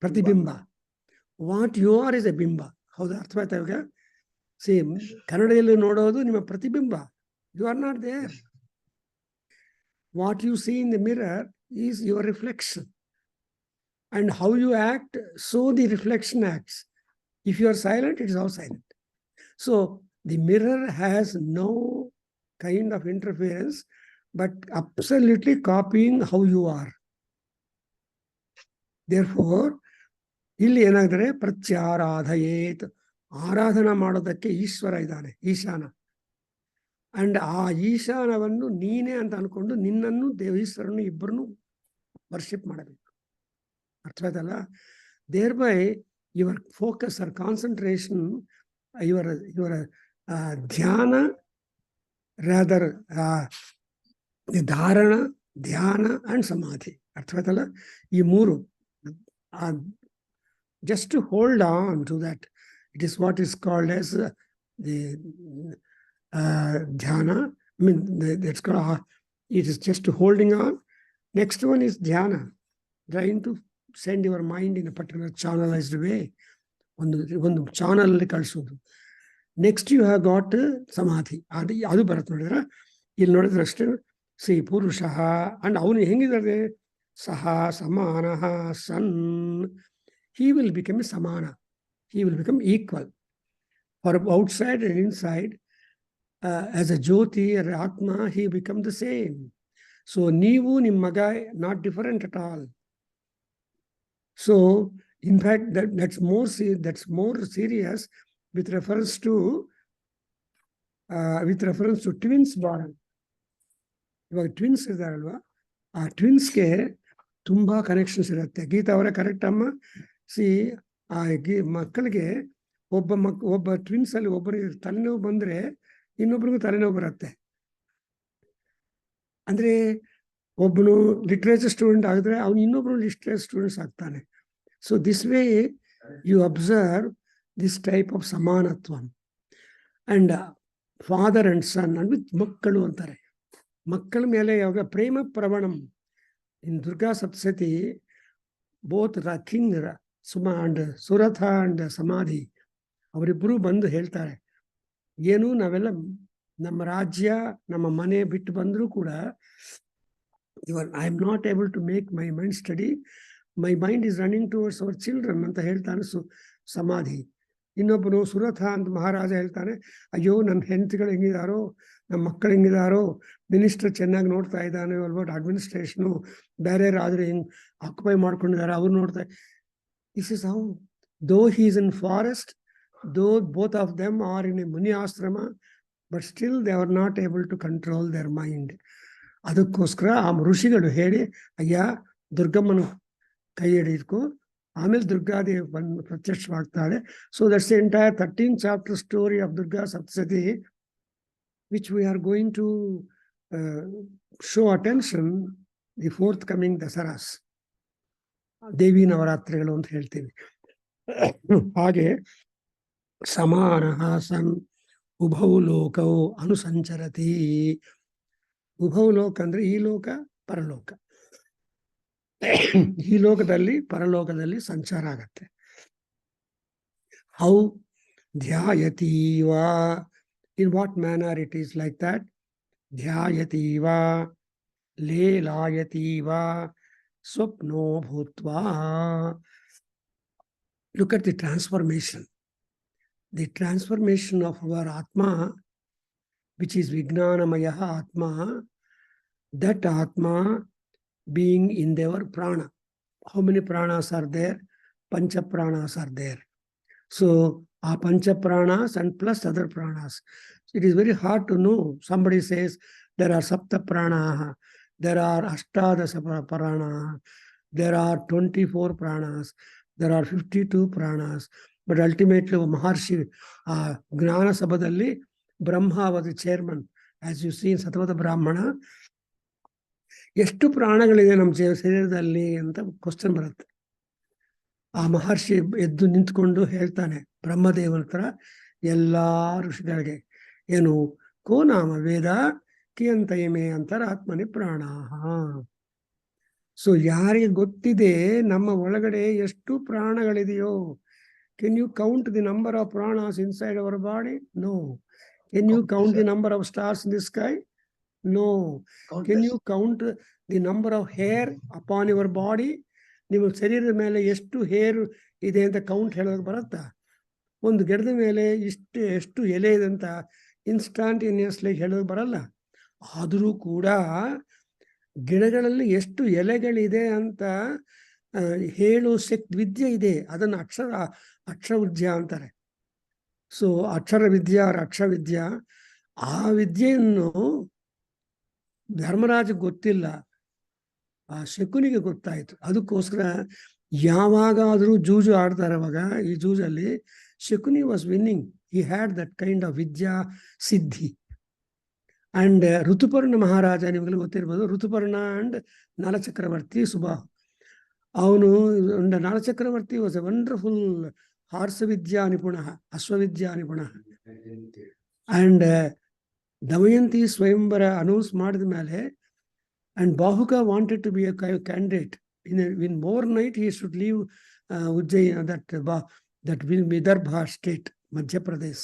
ಪ್ರತಿಬಿಂಬ. What you are is a ಬಿಂಬ. ಹೌದಾ? ಅರ್ಥವಾಯ್ತಾ ಇವಾಗ? ಸೇಮ್ ಕನ್ನಡದಲ್ಲಿ ನೋಡೋದು ನಿಮ್ಮ ಪ್ರತಿಬಿಂಬ. You are not there. What you see in the mirror is your reflection. And how you act, so the reflection acts. If you are silent, it is all silent. So the mirror has no kind of interference, but absolutely copying how you are. Therefore, ಇಲ್ಲಿ ಏನಾದರೆ ಪ್ರತ್ಯಾರಾಧಯೇತ್, ಆರಾಧನಾ ಮಾಡೋದಕ್ಕೆ ಈಶ್ವರ ಇದ್ದಾನೆ, ಈಶಾನ. And ಆ ಈಶಾನವನ್ನು ನೀನೇ ಅಂತ ಅನ್ಕೊಂಡು ನಿನ್ನನ್ನು ಈಶ್ವರನ್ನು ಇಬ್ಬರನ್ನು worship ಮಾಡಬೇಕು. ಅರ್ಥವಾಯ್ತಲ್ಲ? There by your focus or concentration, your dhyana rather dharana, dhyana and ಸಮಾಧಿ. ಅರ್ಥವಾಯ್ತಲ್ಲ? ಈ ಮೂರು just to hold on to that. It is what is called as the dhyana. I mean, that's called, it is just holding on. Next one is dhyana, trying to send your mind in a particular channelized way. ಒಂದು channel ಅಲ್ಲಿ ಕಳಿಸೋದು. Next you have got ಸಮಾಧಿ. ಅದು ಬರುತ್ತೆ ನೋಡಿದ್ರೆ, ಇಲ್ಲಿ ನೋಡಿದ್ರೆ ಅಷ್ಟೇ. ಸಿ ಪುರುಷ ಅಂಡ್ ಅವನು ಹೆಂಗಿದ್ದಾರೆ? ಸಹ ಸಮಾನ ಸನ್. He will become a samana. He will become equal. For outside and inside, as a jyoti or atma, he become the same. So, neevu nimmaga not different at all. So, in fact, that's more serious with reference to twins born. ಇವಾಗ twins ಇದ್ದಾರಲ್ವಾ, ಆ ಟ್ವಿನ್ಸ್ಗೆ ತುಂಬಾ connections ಇರುತ್ತೆ. ಗೀತಾ ಅವರೇ correct ಅಮ್ಮ? C ಆ ಮಕ್ಕಳಿಗೆ ಒಬ್ಬ twins ಅಲ್ಲಿ ಒಬ್ಬರಿಗೆ ತಲೆನೋವು ಬಂದ್ರೆ ಇನ್ನೊಬ್ರಿಗೂ ತಲೆನೋವು ಬರುತ್ತೆ. ಅಂದ್ರೆ ಒಬ್ಬನು ಲಿಟ್ರೇಚರ್ ಸ್ಟೂಡೆಂಟ್ ಆಗಿದ್ರೆ ಅವನು ಇನ್ನೊಬ್ರು ಲಿಟ್ರೇಚರ್ ಸ್ಟೂಡೆಂಟ್ಸ್ ಆಗ್ತಾನೆ. So this way you observe this type of ಸಮಾನತ್ವ. And father and son and ಮಕ್ಕಳು ಅಂತಾರೆ. ಮಕ್ಕಳ ಮೇಲೆ ಯಾವಾಗ ಪ್ರೇಮ ಪ್ರವಣಂ. In Durga Saptashati, both the king and Suratha and Samadhi ಅವರಿಬ್ಬರು ಬಂದು ಹೇಳ್ತಾರೆ, ಏನು ನಾವೆಲ್ಲ ನಮ್ಮ ರಾಜ್ಯ ನಮ್ಮ ಮನೆ ಬಿಟ್ಟು ಬಂದರೂ ಕೂಡ I am not able to make my mind study, my mind is running towards our children ಅಂತ ಹೇಳ್ತಾನೆ ಸಮಾಧಿ. ಇನ್ನೊಬ್ಬನು ಸುರಥ ಅಂತ ಮಹಾರಾಜ ಹೇಳ್ತಾನೆ, ಅಯ್ಯೋ ನನ್ನ ಹೆಂಡತಿಗಳು ಹೆಂಗಿದಾರೋ, ನಮ್ಮ ಮಕ್ಕಳು ಹೆಂಗಿದಾರೋ, ಮಿನಿಸ್ಟರ್ ಚೆನ್ನಾಗಿ ನೋಡ್ತಾ ಇದ್ದಾನೆ ಅಲ್ವಾ, ಅಡ್ಮಿನಿಸ್ಟ್ರೇಷನು ಬೇರೆ ರಾಜರು ಹೆಂಗೆ ಆಕ್ಯುಪೈ ಮಾಡ್ಕೊಂಡಿದ್ದಾರೆ ಅವ್ರು ನೋಡ್ತಾ. This is how though he is in forest, though both of them are in a muni ashram, but still they are not able to control their mind. ಅದಕ್ಕೋಸ್ಕರ ಆ ಋಷಿಗಳು ಹೇಳಿ, ಅಯ್ಯ ದುರ್ಗಮ್ಮನ ಕೈ ಹಿಡಿದ್ಕೋ, ಆಮೇಲೆ ದುರ್ಗಾದೇವಿ ಬಂದು ಪ್ರತ್ಯಕ್ಷವಾಗ್ತಾಳೆ. So that's the entire 13 chapter story of Durga Saptashati, which we are going to show attention the forthcoming Dasaras, ದೇವಿ ನವರಾತ್ರಿಗಳು ಅಂತ ಹೇಳ್ತೀವಿ. ಹಾಗೆ ಸಮಾನಃ ಸನ್ ಉಭೌ ಲೋಕೌ ಅನುಸಂಚರತಿ. ಉಭೌ ಲೋಕ ಅಂದ್ರೆ ಈ ಲೋಕ ಪರಲೋಕ, ಈ ಲೋಕದಲ್ಲಿ ಪರಲೋಕದಲ್ಲಿ ಸಂಚಾರ ಆಗತ್ತೆ. ಹೌ ಧ್ಯಾಯತೀವ, in what manner it is like that. ಧ್ಯಾಯತೀವ ಲೇಲಾಯತೀವ ಸ್ವಪ್ನೋ ಭೂತ್ವಾ. Look at the transformation. The transformation of our Atma, which is Vijnanamaya Atma, that Atma being in their prana. How many pranas are there? Pancha pranas are there. So, pancha pranas and plus other pranas. It is very hard to know. Somebody says there are sapta pranaha, there are ashtadasa pranaha, there are 24 pranas, there are 52 pranas. But ultimately, Maharshi Gnana Sabhadalli, Brahma was the chairman. As you see in Satavada Brahmana, ಎಷ್ಟು ಪ್ರಾಣಗಳಿದೆ ನಮ್ಮ ಶರೀರದಲ್ಲಿ ಅಂತ question ಬರುತ್ತೆ. ಆ ಮಹರ್ಷಿ ಎದ್ದು ನಿಂತ್ಕೊಂಡು ಹೇಳ್ತಾನೆ ಬ್ರಹ್ಮದೇವನ ಹತ್ರ ಎಲ್ಲಾ ಋಷಿಗಳಿಗೆ, ಏನು ಕೋ ನಾಮ ವೇದ ಕಿಯಂತ ಯಮೇ ಅಂತರಾತ್ಮನಿ ಪ್ರಾಣ. ಸೊ ಯಾರಿಗೆ ಗೊತ್ತಿದೆ ನಮ್ಮ ಒಳಗಡೆ ಎಷ್ಟು ಪ್ರಾಣಗಳಿದೆಯೋ? Can you count the number of pranas inside our body? No. Can you count the number of stars in the sky? No. Can you count the number of hair upon your body? ನಿಮ್ಮ ಶರೀರದ ಮೇಲೆ ಎಷ್ಟು hair ಇದೆ ಅಂತ count ಹೇಳೋಕೆ ಬರುತ್ತಾ? ಒಂದು ಗಿಡದ ಮೇಲೆ ಎಷ್ಟು ಎಲೆ ಇದೆ ಅಂತ ಇನ್ಸ್ಟಾಂಟೇನಿಯಸ್ಲಿ ಹೇಳೋಕೆ ಬರಲ್ಲ. ಆದರೂ ಕೂಡ ಗಿಡಗಳಲ್ಲಿ ಎಷ್ಟು ಎಲೆಗಳಿದೆ ಅಂತ ಹೇಳೋ ವಿದ್ಯೆ ಇದೆ. ಅದನ್ನು ಅಕ್ಷರವಿದ್ಯಾ ಅಂತಾರೆ. ಸೊ ಅಕ್ಷರ ವಿದ್ಯಾ ಅಕ್ಷರವಿದ್ಯಾ, ಆ ವಿದ್ಯೆಯನ್ನು ಧರ್ಮರಾಜ ಗೊತ್ತಿಲ್ಲ, ಆ ಶಕುನಿಗೆ ಗೊತ್ತಾಯ್ತು. ಅದಕ್ಕೋಸ್ಕರ ಯಾವಾಗಾದರೂ ಜೂಜು ಆಡ್ತಾರೆ, ಅವಾಗ ಈ ಜೂಜಲ್ಲಿ Shakuni was winning. He had that kind of ವಿದ್ಯಾ ಸಿದ್ಧಿ. ಅಂಡ್ ಋತುಪರ್ಣ ಮಹಾರಾಜ, ನಿಮ್ಗೆ ಗೊತ್ತಿರ್ಬೋದು, ಋತುಪರ್ಣ ಅಂಡ್ ನಲಚಕ್ರವರ್ತಿ ಸುಬಾಹು. ಅವನು ನಲಚಕ್ರವರ್ತಿ ವಾಸ್ ಎ ವಂಡರ್ಫುಲ್ ಹಾರ್ಸ ವಿದ್ಯಾ ನಿಪುಣ, ಅಶ್ವವಿದ್ಯಾ ನಿಪುಣ. ಅಂಡ್ ದಮಯಂತಿ ಸ್ವಯಂವರ ಅನೌನ್ಸ್ ಮಾಡಿದ ಮೇಲೆ, and Bahuka wanted to be a candidate. In overnight he should leave Ujjayana, that Vidarbha state, Madhya Pradesh.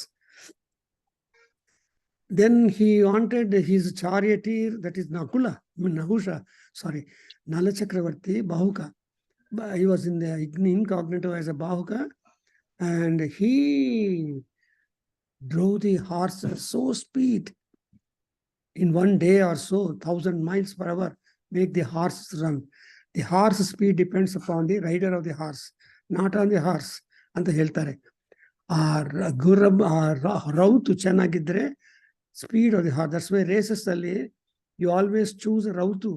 Then he wanted his charioteer, that is Nala Chakravarti, Bahuka. He was in the incognito as a Bahuka, and he drove the horse so speed. In one day or so, 1,000 miles per hour, make the horse run. The horse speed depends upon the rider of the horse, not on the horse. ಅಂತ ಹೇಳ್ತಾರೆ. ಆ ರೌತು ಚೆನ್ನಾಗಿದ್ರೆ speed of the horse. That's why races ಅಲ್ಲಿ you always choose ರೌತು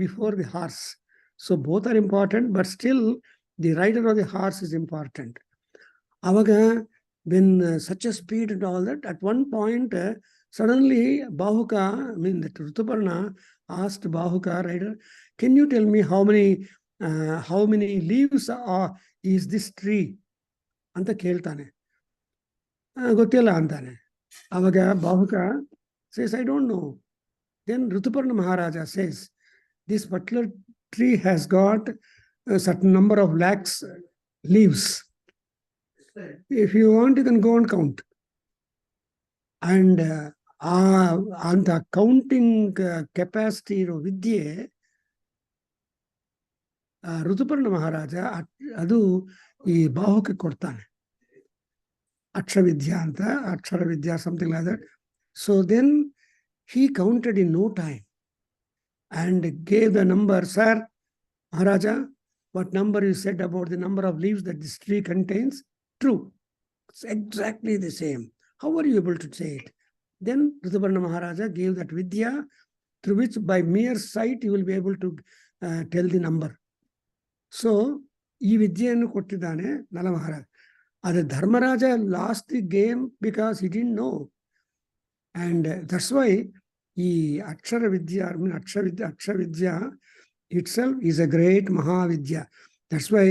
before the horse. So both are important, but still the rider of the horse is important. ಅವಾಗ when such a speed and all that, at one point suddenly Bahuka, I mean that Rituparna asked Bahuka rider, can you tell me how many leaves is this tree anta keltane. Gottilla antane. Avaga Bahuka says, I don't know. Then Rituparna Maharaja says, this particular tree has got a certain number of lakhs leaves. If you want, you can go and count. And on the counting capacity of Vidya, Rutuparna Maharaja, Adu, ಈ ಬಾಹುಕ್ಕೆ ಕೊಡ್ತಾನೆ ಅಕ್ಷರವಿದ್ಯಾ ಅಂತ ಅಕ್ಷರವಿದ್ಯಾ something like that. So then he counted in no time and gave the number. Sir, Maharaja, what number you said about the number of leaves that this tree contains? True, it's exactly the same. How are you able to say it? Then Rituparna Maharaja gave that vidya through which by mere sight you will be able to tell the number. So ಈ ವಿದ್ಯೆಯನ್ನು ಕೊಟ್ಟಿದ್ದಾನೆ ನಲ ಮಹಾರಾಜ. ಆದರೆ Dharmaraja lost the game because he didn't know. And that's why ಈ ಅಕ್ಷರ ವಿದ್ಯಾ itself is a great Mahavidya. That's why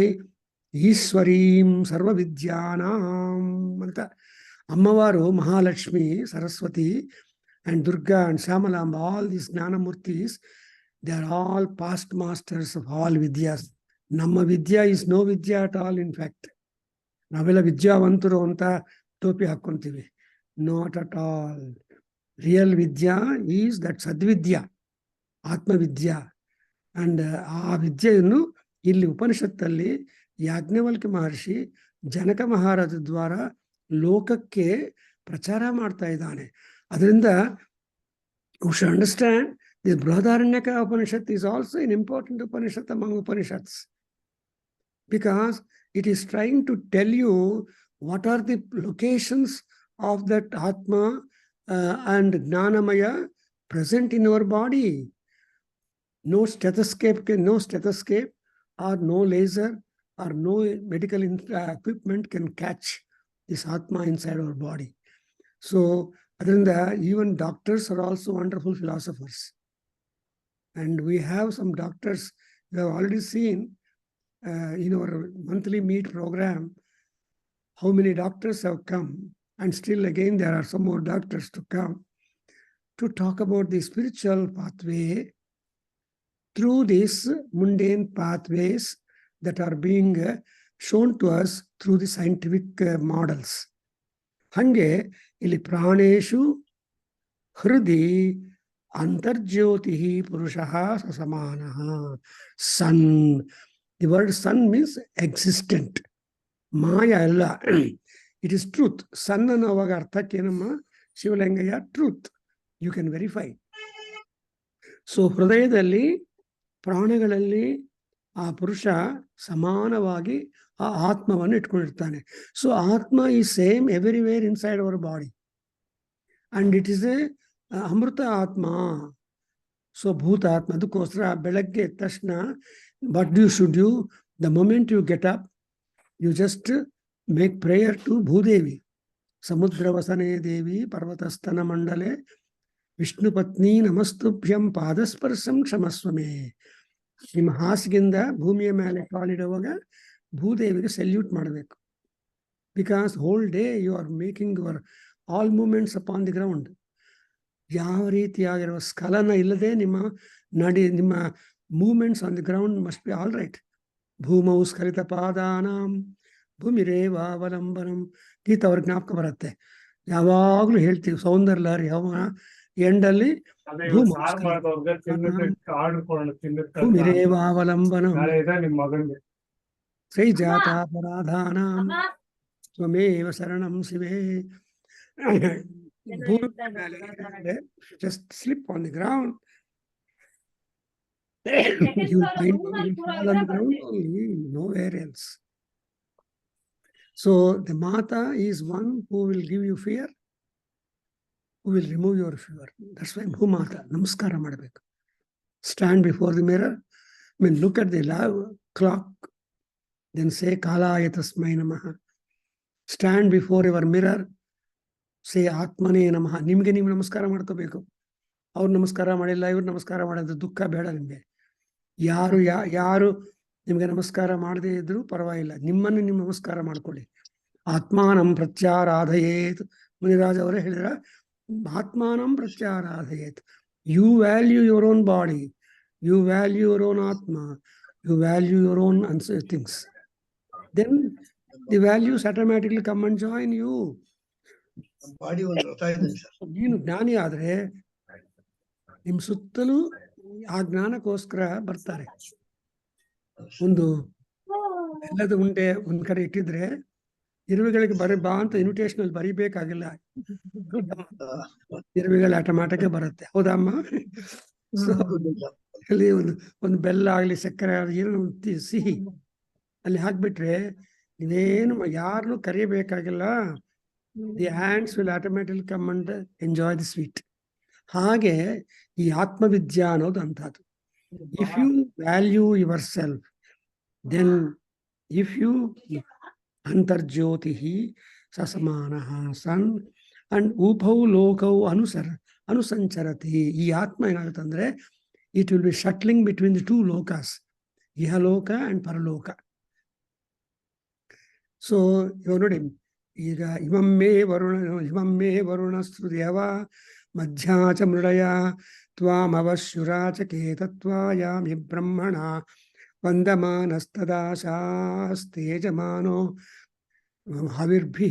ಈಶ್ವರೀಂ ಸರ್ವವಿದ್ಯಾನಾಂ ಅಂತ ಅಮ್ಮವಾರು Mahalakshmi, Saraswati and Durga and Shamalamba, all these Gnanamurtis, they are all past masters of all vidyas. Namma vidya is no vidya at all, in fact. Navela vidyavanturu anta topi hakkontivi. Not at all. Real vidya is that sadvidya, atma vidya. And ಆ ವಿದ್ಯೆಯನ್ನು ಇಲ್ಲಿ ಉಪನಿಷತ್ತಲ್ಲಿ ಯಾಜ್ಞವಲ್ಕ್ಯ ಮಹರ್ಷಿ ಜನಕ ಮಹಾರಾಜ ದ್ವಾರ ಲೋಕಕ್ಕೆ ಪ್ರಚಾರ ಮಾಡ್ತಾ ಇದ್ದಾನೆ. ಅದರಿಂದ we should understand this Bruhadaranyaka Upanishad is also an important Upanishad among Upanishads, because it is trying to tell you what are the locations of that Atma and Gnanamaya present in our body. No stethoscope or no laser or no medical equipment can catch this Atma inside our body. So, even doctors are also wonderful philosophers. And we have some doctors, we have already seen in our monthly meet program, how many doctors have come, and still again there are some more doctors to come to talk about the spiritual pathway through these mundane pathways that are being shown to us through the scientific models. Hange ili praneshu hridi antarjyotihi purushaha sasamanaha. Sun. The word sun means existent. Maya alla. It is truth. Sun ಅನ್ನುವಾಗ ಅರ್ಥಕ್ಕೇನಮ್ಮ Shivalingayya, truth. You can verify. So ಹೃದಯದಲ್ಲಿ ಪ್ರಾಣಗಳಲ್ಲಿ ಆ ಪುರುಷ ಸಮಾನವಾಗಿ ಆ ಆತ್ಮವನ್ನು ಇಟ್ಕೊಂಡಿರ್ತಾನೆ. So atma is same everywhere inside our body and it is a amrita atma. So ಭೂತಾತ್ಮ. ಅದಕ್ಕೋಸ್ಕರ ಬೆಳಗ್ಗೆ ಎದ್ದ ತಕ್ಷಣ what you should do, the moment you get up, you just make prayer to Bhudevi. Samudravasane Devi Parvatastana Mandale Vishnu Patni Namastubhyam Padasparsam Kshamaswame. ನಿಮ್ಮ ಹಾಸಿಗೆಯಿಂದ ಭೂಮಿಯ ಮೇಲೆ ಕಾಲಿಡುವಾಗ ಭೂದೇವಿಗೆ ಸೆಲ್ಯೂಟ್ ಮಾಡಬೇಕು. Because whole day you are making your all movements upon the ground. ಯಾವ ರೀತಿಯಾಗಿರುವ ಸ್ಖಲನ ಇಲ್ಲದೆ ನಿಮ್ಮ movements on the ground must be all right. ಭೂಮೌ ಸ್ಖಲಿತ ಪಾದಾನಾಂ ಭೂಮಿರೇವಾವಲಂಬನಂ. ಗೀತ ಅವ್ರ ಜ್ಞಾಪಕ ಬರುತ್ತೆ. ಯಾವಾಗಲೂ ಹೇಳ್ತೀವಿ ಸೌಂದರ್ಯ ಲಹರಿ ಹವನ ಎಂಡಲ್ಲಿ ಭೂಮಿರೇವಾವಲಂಬನಂ ಶ್ರೀಜಾತಾಪರಾಧಾನಾಂ ತ್ವಮೇವ ಶರಣಂ ಶಿವೇ. Just slip on the ground. You will fall on the ground only, nowhere else. So the Mata is one who will give you fear, who will remove your fear. That's why Bhumata, Namaskara Madabek. Stand before the mirror. Look at the clock. Then say Kalaya Tasmai Namaha. Stand before your mirror. Say Atmane Namaha. Nimge nim Namaskara Madabeko. ಅವ್ರು ನಮಸ್ಕಾರ ಮಾಡಿಲ್ಲ, ಇವ್ರು ನಮಸ್ಕಾರ ಮಾಡೋದು ದುಃಖ ಬೇಡ ನಿಮಗೆ. ಯಾರು ನಿಮಗೆ ನಮಸ್ಕಾರ ಮಾಡದೇ ಇದ್ರು ಪರವಾಗಿಲ್ಲ, ನಿಮ್ಮನ್ನು ನೀವು ನಮಸ್ಕಾರ ಮಾಡ್ಕೊಳ್ಳಿ. ಆತ್ಮಾನಂ ಪ್ರತ್ಯಾರಾಧಯೇತ್. ಮುನಿರಾಜ್ ಅವರೇ ಹೇಳಿದ್ರ, ಆತ್ಮಾನಂ ಪ್ರತ್ಯಾರಾಧಯೇತ್. You value your own body, you value your own ಆತ್ಮ, You value your own things. Then the values automatically come and join you. Body ಒಂದು ರಥ ಇದ್ದಂಗೆ ಸರ್. ನೀನು ಜ್ಞಾನಿ ಆದ್ರೆ ನಿಮ್ ಸುತ್ತಲೂ ಆ ಜ್ಞಾನಕ್ಕೋಸ್ಕರ ಬರ್ತಾರೆ. ಒಂದು ಬೆಲ್ಲದ ಉಂಡೆ ಒಂದ್ ಕಡೆ ಇಟ್ಟಿದ್ರೆ ಇರುವೆಗಳಿಗೆ ಬಾ ಅಂತ ಇನ್ವಿಟೇಷನ್ ಅಲ್ಲಿ ಬರೀಬೇಕಾಗಿಲ್ಲ, ಇರುವೆಗಳು ಆಟೋಮ್ಯಾಟಿಕ್ ಬರುತ್ತೆ. ಹೌದಮ್ಮ? ಸೊ ಅಲ್ಲಿ ಒಂದು ಬೆಲ್ಲ ಆಗ್ಲಿ ಸಕ್ಕರೆ ಆಗ್ಲಿ ಏನೋ ಸಿಹಿ ಅಲ್ಲಿ ಹಾಕ್ಬಿಟ್ರೆ ನೀವೇನು ಯಾರನ್ನು ಕರಿಬೇಕಾಗಿಲ್ಲ. The hands will automatic come and enjoy the sweet. ಹಾಗೆ ಈ ಆತ್ಮವಿದ್ಯಾ ಅನ್ನೋದು ಅಂತದ್ದು. If you value your self, then if you ಅಂತರ್ಜ್ಯೋತಿ ಸಸಮಾನ ಸನ್ ಅಂಡ್ ಉಭೌ ಲೋಕೌ ಅನುಸಂಚರತಿ. ಈ ಆತ್ಮ ಏನಾಗುತ್ತೆ ಅಂದ್ರೆ it will be shuttling between the two ಲೋಕಾಸ್, ಇಹಲೋಕ ಅಂಡ್ ಪರಲೋಕ. ಸೊ ಇವಾಗ ನೋಡಿ, ಈಗ ಇಮಮ್ಮೇ ವರುಣ ಸ್ತುದೇವ ಮಧ್ಯಾಚ ಮೃಡಯ ತ್ವಾಮವಶ್ಯುರಾಚ ಕೇತತ್ವಾಯಾಮಿ ಬ್ರಹ್ಮಣ ವಂದಮಾನಸ್ತದಾ ಶಾಸ್ತೇಜಮಾನೋ ಹವಿರ್ಭಿ.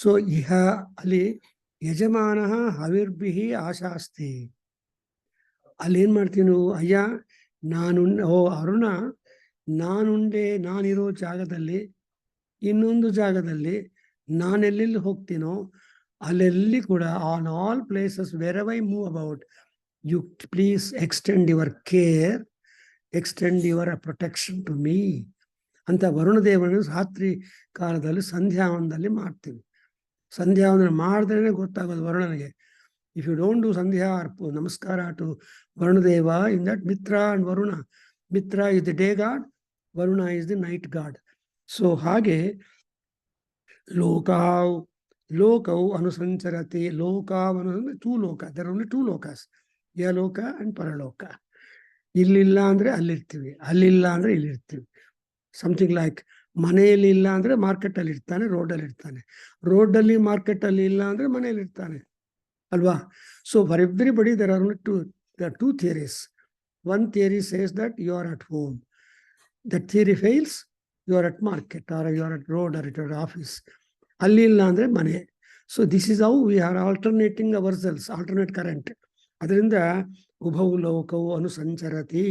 ಸೊ ಇಹ ಅಲ್ಲಿ ಯಜಮಾನ ಹವಿರ್ಭಿ ಆಶಾಸ್ತಿ. ಅಲ್ಲಿ ಏನ್ ಮಾಡ್ತೀನಿ ನೀವು? ಅಯ್ಯ ಓ ಅರುಣ, ನಾನುಂಡೆ, ನಾನಿರೋ ಜಾಗದಲ್ಲಿ ಇನ್ನೊಂದು ಜಾಗದಲ್ಲಿ ನಾನೆಲ್ಲೆಲ್ಲಿ ಹೋಗ್ತೀನೋ ಅಲ್ಲೆಲ್ಲಿ ಕೂಡ on all places where I move about, you please extend your care, extend your protection to me ಅಂತ ವರುಣದೇವನ ರಾತ್ರಿ ಕಾಲದಲ್ಲಿ ಸಂಧ್ಯಾವನದಲ್ಲಿ ಮಾಡ್ತೀವಿ. ಸಂಧ್ಯಾವನ ಮಾಡಿದ್ರೇ ಗೊತ್ತಾಗೋದು ವರುಣನಿಗೆ. ಇಫ್ ಯು ಡೋಂಟ್ ಡೂ ಸಂಧ್ಯಾ ನಮಸ್ಕಾರ to Varunadeva, in that Mitra and Varuna, Mitra is the day god, Varuna is the night god. So ಹಾಗೆ ಲೋಕೌ ಅನುಸಂಚರತಿ. ಲೋಕವನ್ನು ಟೂ ಲೋಕ, ದರ್ ಓನ್ಲಿ ಟೂ ಲೋಕಾಸ್, ಯಲೋಕ ಅಂಡ್ ಪರಲೋಕ. ಇಲ್ಲಿಲ್ಲ ಅಂದ್ರೆ ಅಲ್ಲಿರ್ತೀವಿ, ಅಲ್ಲಿಲ್ಲ ಅಂದ್ರೆ ಇಲ್ಲಿರ್ತೀವಿ. ಸಮಥಿಂಗ್ ಲೈಕ್ ಮನೆಯಲ್ಲಿ ಇಲ್ಲ ಅಂದ್ರೆ ಮಾರ್ಕೆಟ್ ಅಲ್ಲಿ ಇರ್ತಾನೆ, ರೋಡಲ್ಲಿ ಇರ್ತಾನೆ. ರೋಡಲ್ಲಿ ಮಾರ್ಕೆಟ್ ಅಲ್ಲಿ ಇಲ್ಲ ಅಂದ್ರೆ ಮನೆಯಲ್ಲಿ ಇರ್ತಾನೆ, ಅಲ್ವಾ? So for everybody there are two theories. One theory says that you are at home. That theory fails, you are at market or you are at road or at your office. ಅಲ್ಲಿ ಇಲ್ಲ ಅಂದ್ರೆ ಮನೆ. So this is how we are alternating ourselves, alternate current. ಅದರಿಂದ ಉಭೌ ಲೋಕವು ಅನುಸಂಚರತಿ.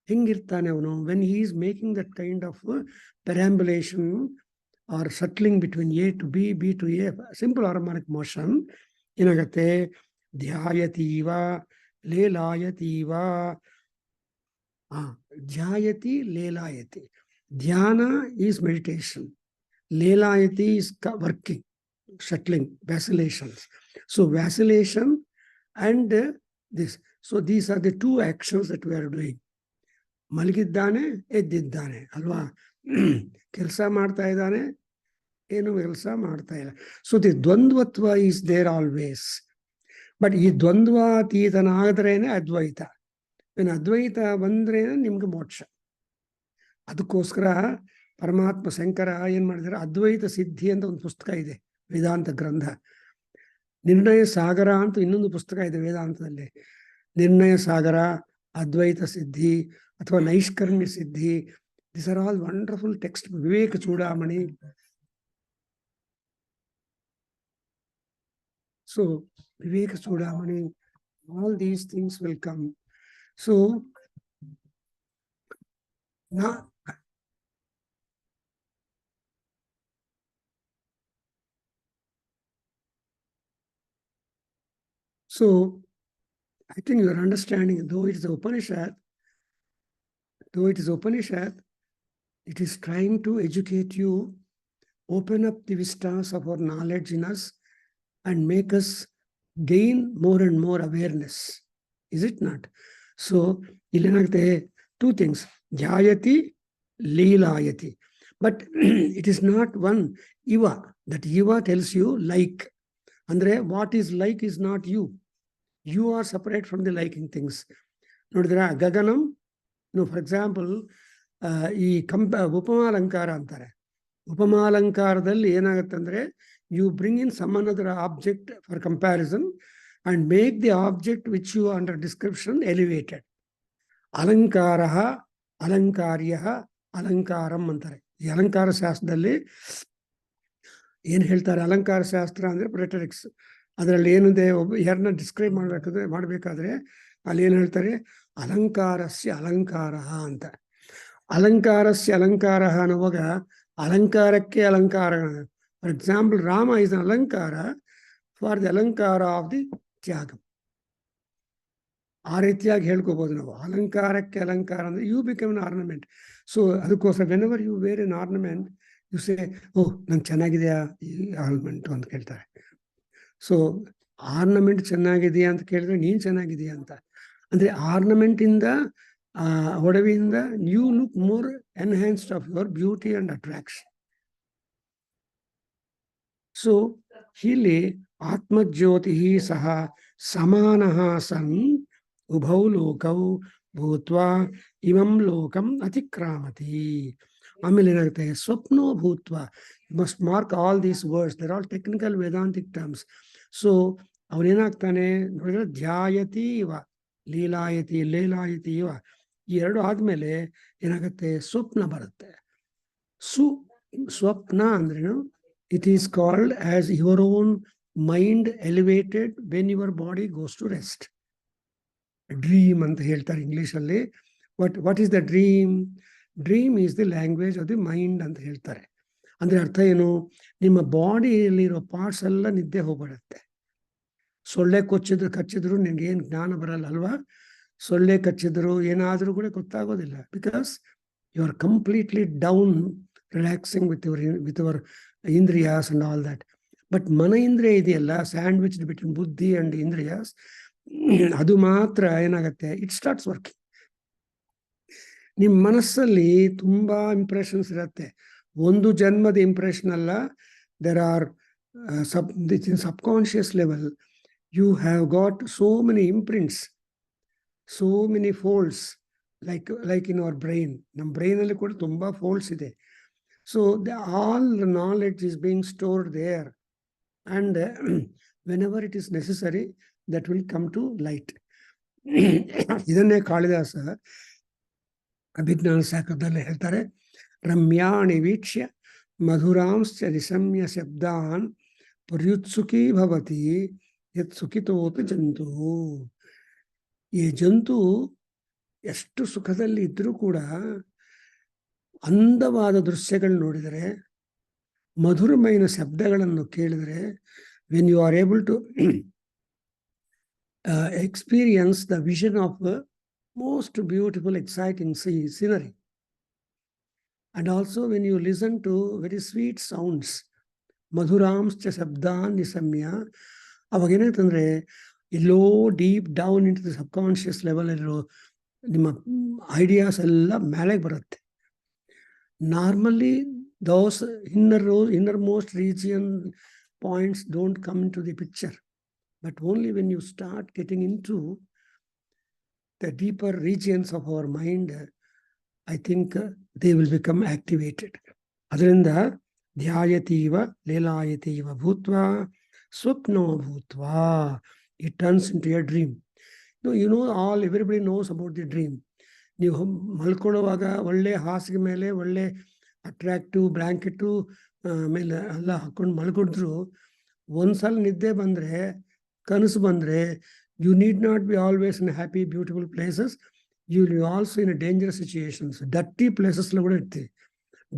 ಹೆಂಗಿರ್ತಾನೆ ಅವನು? When he is making that kind of perambulation or shuttling between A to B, B to A, simple harmonic motion, ಏನಾಗತ್ತೆ? ಧ್ಯಾಯತೀವ ಲೇಲಾಯತೀವ. ಧ್ಯಾಯತಿ ಲೇಲಾಯತಿ. ಧ್ಯಾನ ಈಸ್ ಮೆಡಿಟೇಷನ್, ಲೇಲಾಯತಿ is working, shuttling, vacillations. So vacillation and this. So these are the two actions that we are doing. ಮಲಗಿದ್ದಾನೆ, ಎದ್ದಿದ್ದಾನೆ, ಅಲ್ವಾ? ಕೆಲಸ ಮಾಡ್ತಾ ಇದ್ದಾನೆ, ಏನು ಕೆಲಸ ಮಾಡ್ತಾ ಇಲ್ಲ. ಸೊ ದಿ ದ್ವಂದ್ವತ್ವ ಈಸ್ ದೇರ್ ಆಲ್ವೇಸ್. ಬಟ್ ಈ ದ್ವಂದ್ವಾತೀತನಾದ್ರೇನೆ ಅದ್ವೈತ. ಇನ್ನು ಅದ್ವೈತ ಬಂದ್ರೇನೆ ನಿಮ್ಗೆ ಮೋಕ್ಷ. ಅದಕ್ಕೋಸ್ಕರ ಪರಮಾತ್ಮ ಶಂಕರ ಏನ್ ಮಾಡಿದಾರೆ? ಅದ್ವೈತ ಸಿದ್ಧಿ ಅಂತ ಒಂದು ಪುಸ್ತಕ ಇದೆ, ವೇದಾಂತ ಗ್ರಂಥ. ನಿರ್ಣಯ ಸಾಗರ ಅಂತ ಇನ್ನೊಂದು ಪುಸ್ತಕ ಇದೆ ವೇದಾಂತದಲ್ಲಿ. ನಿರ್ಣಯ ಸಾಗರ, ಅದ್ವೈತ ಸಿದ್ಧಿ ಅಥವಾ ನೈಷ್ಕರ್ಮ್ಯ ಸಿದ್ಧಿ, this are all wonderful text. Viveka Chudamani. So Viveka Chudamani, all these things will come. So now I think you are understanding, though it is Upanishad, it is trying to educate you, open up the vistas of our knowledge in us and make us gain more and more awareness. Is it not? So illenagate two things, jayati leelayati. But it is not one iva. That iva tells you like. Andre what is like is not you. You are separate from the liking things. Nodidra gaganam. No, for example, ಈ ಉಪಮಾಲಂಕಾರ ಅಂತಾರೆ. ಉಪಮಾಲಂಕಾರದಲ್ಲಿ ಏನಾಗುತ್ತೆ ಅಂದ್ರೆ, you bring in some another object for comparison and make the object which you under description elevated. Alankaraha ಅಲಂಕಾರ್ಯ ಅಲಂಕಾರಂ ಅಂತಾರೆ. ಈ ಅಲಂಕಾರ ಶಾಸ್ತ್ರದಲ್ಲಿ ಏನ್ ಹೇಳ್ತಾರೆ? ಅಲಂಕಾರ ಶಾಸ್ತ್ರ ಅಂದ್ರೆ ರೆಟರಿಕ್ಸ್. ಅದರಲ್ಲಿ ಏನಿದೆ, ಯಾರನ್ನ ಡಿಸ್ಕ್ರೈಬ್ ಮಾಡ್ಬೇಕಾದ್ರೆ ಅಲ್ಲಿ ಏನ್ ಹೇಳ್ತಾರೆ? ಅಲಂಕಾರಸ್ಯ ಅಲಂಕಾರ ಅಂತ. ಅಲಂಕಾರಸ್ಯ ಅಲಂಕಾರ ಅನ್ನುವಾಗ ಅಲಂಕಾರಕ್ಕೆ ಅಲಂಕಾರ. For example, Rama is an ಅಲಂಕಾರ ಫಾರ್ ದಿ ಅಲಂಕಾರ ಆಫ್ ದಿ ತ್ಯಾಗ. ಆ ರೀತಿಯಾಗಿ ಹೇಳ್ಕೋಬಹುದು ನಾವು. ಅಲಂಕಾರಕ್ಕೆ ಅಲಂಕಾರ ಅಂದ್ರೆ you become an ornament. So ಅದಕ್ಕೋಸ್ಕರ whenever you wear an ornament you say, oh ನಂಗೆ ಚೆನ್ನಾಗಿದೆಯಾ ಈ ಆರ್ನಮೆಂಟ್ ಅಂತ ಕೇಳ್ತಾರೆ. ಸೊ ಆರ್ನಮೆಂಟ್ ಚೆನ್ನಾಗಿದೆಯಾ ಅಂತ ಕೇಳಿದ್ರೆ ನೀನ್ ಚೆನ್ನಾಗಿದೆಯಾ ಅಂತ. ಅಂದ್ರೆ ಆರ್ನಮೆಂಟ್ ಇಂದ, ಒಡವೆಯಿಂದ you look more enhanced of your beauty and attraction. So ಇಲ್ಲಿ ಆತ್ಮಜ್ಯೋತಿ ಸಹ ಸಮಾನಃ ಸನ್ ಉಭೌ ಲೋಕೌ ಭೂತ್ವಾ ಇಮಂ ಲೋಕಂ ಅತಿಕ್ರಾಮತಿ. ಆಮೇಲೆ ಏನಾಗುತ್ತೆ? ಸ್ವಪ್ನೋ ಭೂತ್ವ. Must mark all these words, there all technical vedantic terms. So ಅವನೇನಾಗ್ತಾನೆ ನೋಡಿದ್ರೆ, ಧ್ಯಾಯತಿ ಇವ ಲೀಲಾಯತಿ ಲೀಲಾಯತಿ ಇವ, ಈ ಎರಡು ಆದ್ಮೇಲೆ ಏನಾಗುತ್ತೆ? ಸ್ವಪ್ನ ಬರುತ್ತೆ. ಸ್ವಪ್ನ ಅಂದ್ರೇನು? It is called as your own mind elevated when your body goes to rest. Dream ಅಂತ ಹೇಳ್ತಾರೆ ಇಂಗ್ಲಿಷ್ ಅಲ್ಲಿ. What is the dream? Dream is the language of the mind ಅಂತ ಹೇಳ್ತಾರೆ. ಅಂದ್ರೆ ಅರ್ಥ ಏನು? ನಿಮ್ಮ ಬಾಡಿಯಲ್ಲಿರೋ ಪಾರ್ಟ್ಸ್ ಎಲ್ಲ ನಿದ್ದೆ ಹೋಗ್ಬಿಡುತ್ತೆ. ಸೊಳ್ಳೆ ಕಚ್ಚಿದ್ರು ನಿನ್ಗೇನು ಜ್ಞಾನ ಬರಲ್ಲ ಅಲ್ವಾ? ಸೊಳ್ಳೆ ಕಚ್ಚಿದ್ರು ಏನಾದ್ರೂ ಕೂಡ ಗೊತ್ತಾಗೋದಿಲ್ಲ. Because you are completely down, relaxing with your ಇಂದ್ರಿಯಾಸ್ ಅಂಡ್ ಆಲ್ ದಟ್. ಬಟ್ ಮನ ಇಂದ್ರಿಯ ಇದೆಯಲ್ಲ, ಸ್ಯಾಂಡ್ವಿಚ್ ಬಿಟ್ವೀನ್ ಬುದ್ಧಿ ಅಂಡ್ ಇಂದ್ರಿಯಾಸ್, ಅದು ಮಾತ್ರ ಏನಾಗುತ್ತೆ? It starts working. ನಿಮ್ಮ ಮನಸ್ಸಲ್ಲಿ ತುಂಬಾ ಇಂಪ್ರೆಷನ್ಸ್ ಇರುತ್ತೆ. ಒಂದು ಜನ್ಮದ ಇಂಪ್ರೆಷನ್ ಅಲ್ಲ, there are subconscious level you have got so many imprints, so many folds, like in our brain. ನಮ್ಮ ಬ್ರೈನ್ ಅಲ್ಲಿ ಕೂಡ ತುಂಬಾ ಫೋಲ್ಡ್ಸ್ ಇದೆ. So all the knowledge is being stored there, and whenever it is necessary, that will come to light. ಇದನ್ನೇ ಕಾಳಿದಾಸ ಅಭಿಜ್ಞಾನ ಶಾಖದಲ್ಲಿ ಹೇಳ್ತಾರೆ, ರಮ್ಯಾಣಿ ವೀಕ್ಷ್ಯ ಮಧುರಾಂಶ್ಚ ನಿಶಮ್ಯ ಶಬ್ದಾನ್ ಪರ್ಯುತ್ಸುಕೀ ಭವತಿ ಯತ್ ಸುಖಿತೋಪಿ ಜಂತು. ಈ ಜಂತು ಎಷ್ಟು ಸುಖದಲ್ಲಿ ಇದ್ರೂ ಕೂಡ ಅಂದವಾದ ದೃಶ್ಯಗಳು ನೋಡಿದರೆ, ಮಧುರమైన ಶಬ್ದಗಳನ್ನು ಕೇಳಿದರೆ, when you are able to experience the vision of most beautiful exciting scenery, and also when you listen to very sweet sounds, ಮಧುರಾಂಶ್ಚ ಶಬ್ದಾನ್ ನಿಶಮ್ಯ, ಅವಾಗ ಏನಾಯ್ತಂದ್ರೆ ಎಲ್ಲೋ deep down into the subconscious level ಇರೋ ನಿಮ್ಮ ಐಡಿಯಾಸ್ ಎಲ್ಲ ಮೇಲೆಗೆ ಬರುತ್ತೆ. Normally, those innermost region points don't come into the picture, but only when you start getting into the deeper regions of our mind, I think they will become activated. Adrinda dhyayativa lelayativa bhutva swapno bhutva, it turns into a dream. Everybody knows about the dream. ನೀವು ಮಲ್ಕೊಳ್ಳುವಾಗ ಒಳ್ಳೆ ಹಾಸಿಗೆ ಮೇಲೆ ಒಳ್ಳೆ attractive blanket ಮೇಲೆ ಎಲ್ಲ ಹಾಕೊಂಡು ಮಲ್ಕೊಂಡಿದ್ರು, ಒಂದ್ಸಲ ನಿದ್ದೆ ಬಂದರೆ, ಕನಸು ಬಂದರೆ, you need not be always in happy beautiful places, you will also in dangerous situations. Dirty ಪ್ಲೇಸಸ್లో ಕೂಡ ಇರ್ತೀವಿ,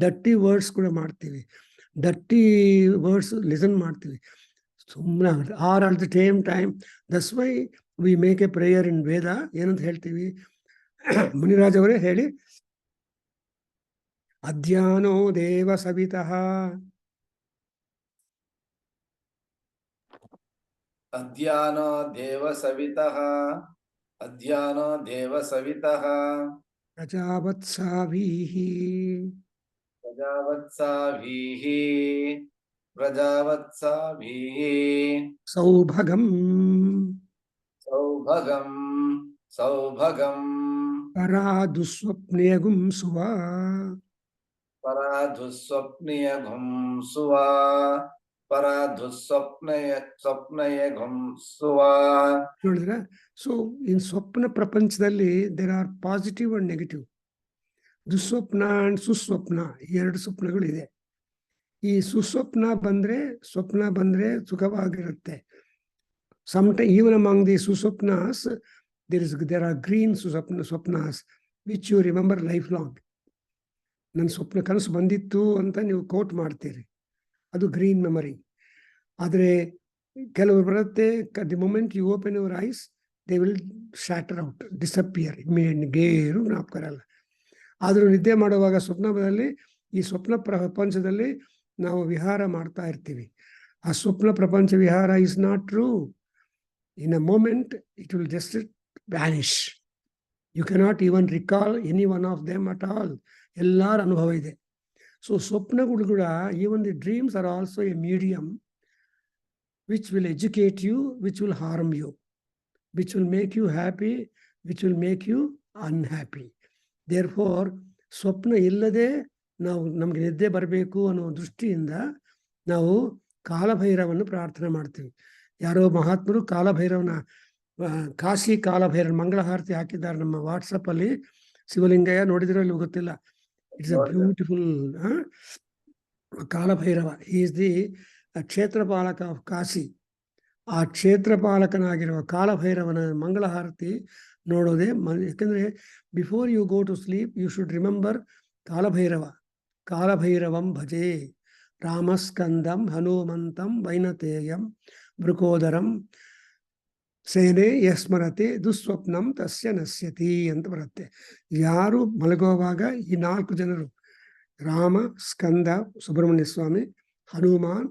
ಡರ್ಟಿ ವರ್ಡ್ಸ್ ಕೂಡ ಮಾಡ್ತೀವಿ, ಡರ್ಟಿ ವರ್ಡ್ಸ್ ಲಿಸನ್ ಮಾಡ್ತೀವಿ, ಸುಮ್ಮನೆ ಆಗುತ್ತೆ. Are at the same time, that's why we make a prayer in Veda. ಏನಂತ ಹೇಳ್ತೀವಿ? ಮುನಿರಾಜ್ ಅವರೇ ಹೇಳಿ. ಅಧ್ಯಾನೋ ದೇವ ಸವಿತಃ, ಅಧ್ಯಾನೋ ದೇವ ಸವಿತಃ, ಅಧ್ಯಾನೋ ದೇವ ಸವಿತಃ, ಪ್ರಜಾವತ್ಸಾಭೀಃ ಪ್ರಜಾವತ್ಸಾಭೀಃ ಪ್ರಜಾವತ್ಸಾಭೀಃ ಸೌಭಗಂ ಸೌಭಗಂ ಸೌಭಗಂ ಪರಾದುಸ್ವಪ್ನೇಗುಂ ಸುವ ಪರಾಧುಸ್ವಪ್ನಿಯಘುಂ ಸುವ ಪರಾಧುಸ್ವಪ್ನಯಘುಂ ಸುವ. ನೋಡಿದ್ರ? ಸೊ ಇನ್ ಸ್ವಪ್ನ ಪ್ರಪಂಚದಲ್ಲಿ there are positive and negative. ದುಸ್ವಪ್ನ ಅಂಡ್ ಸುಸ್ವಪ್ನ, ಎರಡು ಸ್ವಪ್ನಗಳು ಇದೆ. ಈ ಸುಸ್ವಪ್ನ ಬಂದ್ರೆ ಸುಖವಾಗಿರುತ್ತೆ. Sometimes even among the suswapnas, there are green swapnas which you remember lifelong. ನನ್ನ ಸ್ವಪ್ನ ಕನಸು ಬಂದಿತ್ತು ಅಂತ ನೀವು ಕೋಟ್ ಮಾಡ್ತೀರಿ, ಅದು ಗ್ರೀನ್ ಮೆಮರಿ. ಆದರೆ ಕೆಲವರು ಬರುತ್ತೆ, the moment you open your eyes they will shatter out, disappear, ಬೇರು ಜ್ಞಾಪಕ ಇರಲ್ಲ. ಆದರೂ ನಿದ್ದೆ ಮಾಡುವಾಗ ಸ್ವಪ್ನದಲ್ಲಿ, ಈ ಸ್ವಪ್ನ ಪ್ರಪಂಚದಲ್ಲಿ ನಾವು ವಿಹಾರ ಮಾಡ್ತಾ ಇರ್ತೀವಿ. ಆ ಸ್ವಪ್ನ ಪ್ರಪಂಚ ವಿಹಾರ is not true. In a moment, it will just vanish. You cannot even recall any one of them at all. ಎಲ್ಲರ ಅನುಭವ ಇದೆ. ಸೊ ಸ್ವಪ್ನಗಳು ಕೂಡ, even the dreams are also a medium which will educate you, which will harm you, which will make you happy, which will make you unhappy. Therefore, ಸ್ವಪ್ನ ಇಲ್ಲದೆ ನಮಗೆ ನಿದ್ದೆ ಬರಬೇಕು ಅನ್ನೋ ದೃಷ್ಟಿಯಿಂದ ನಾವು ಕಾಲಭೈರವನ್ನು ಪ್ರಾರ್ಥನೆ ಮಾಡ್ತೀವಿ. ಯಾರೋ ಮಹಾತ್ಮರು ಕಾಲಭೈರವನ, ಕಾಶಿ ಕಾಲಭೈರವ ಮಂಗಳಹಾರತಿ ಹಾಕಿದ್ದಾರೆ ನಮ್ಮ ವಾಟ್ಸಪ್ ಅಲ್ಲಿ. ಶಿವಲಿಂಗಯ್ಯ ನೋಡಿದಿರೋ ಇಲ್ಲಿ ಗೊತ್ತಿಲ್ಲ. It's a beautiful Kalabhairava. He is the ಕ್ಷೇತ್ರಪಾಲಕ ಆಫ್ ಕಾಶಿ. ಆ ಕ್ಷೇತ್ರಪಾಲಕನಾಗಿರುವ ಕಾಲಭೈರವನ ಮಂಗಳಹಾರತಿ ನೋಡೋದೆ. ಯಾಕಂದ್ರೆ before you go to sleep you should remember Kalabhairava. ಕಾಲಭೈರವಂ ಭಜೆ ರಾಮಸ್ಕಂದಂ ಹನುಮಂತಂ ವೈನತೇಯಂ ಬೃಕೋದರಂ ಸೇನೆ ಯಸ್ಮರತೆ ದುಸ್ವಪ್ನಂ ತಸ್ಯ ನಶ್ಯತಿ ಅಂತ ಬರುತ್ತೆ. ಯಾರು ಮಲಗುವಾಗ ಈ 4 ಜನರು, ರಾಮ, ಸ್ಕಂದ ಸುಬ್ರಹ್ಮಣ್ಯ ಸ್ವಾಮಿ, ಹನುಮಾನ್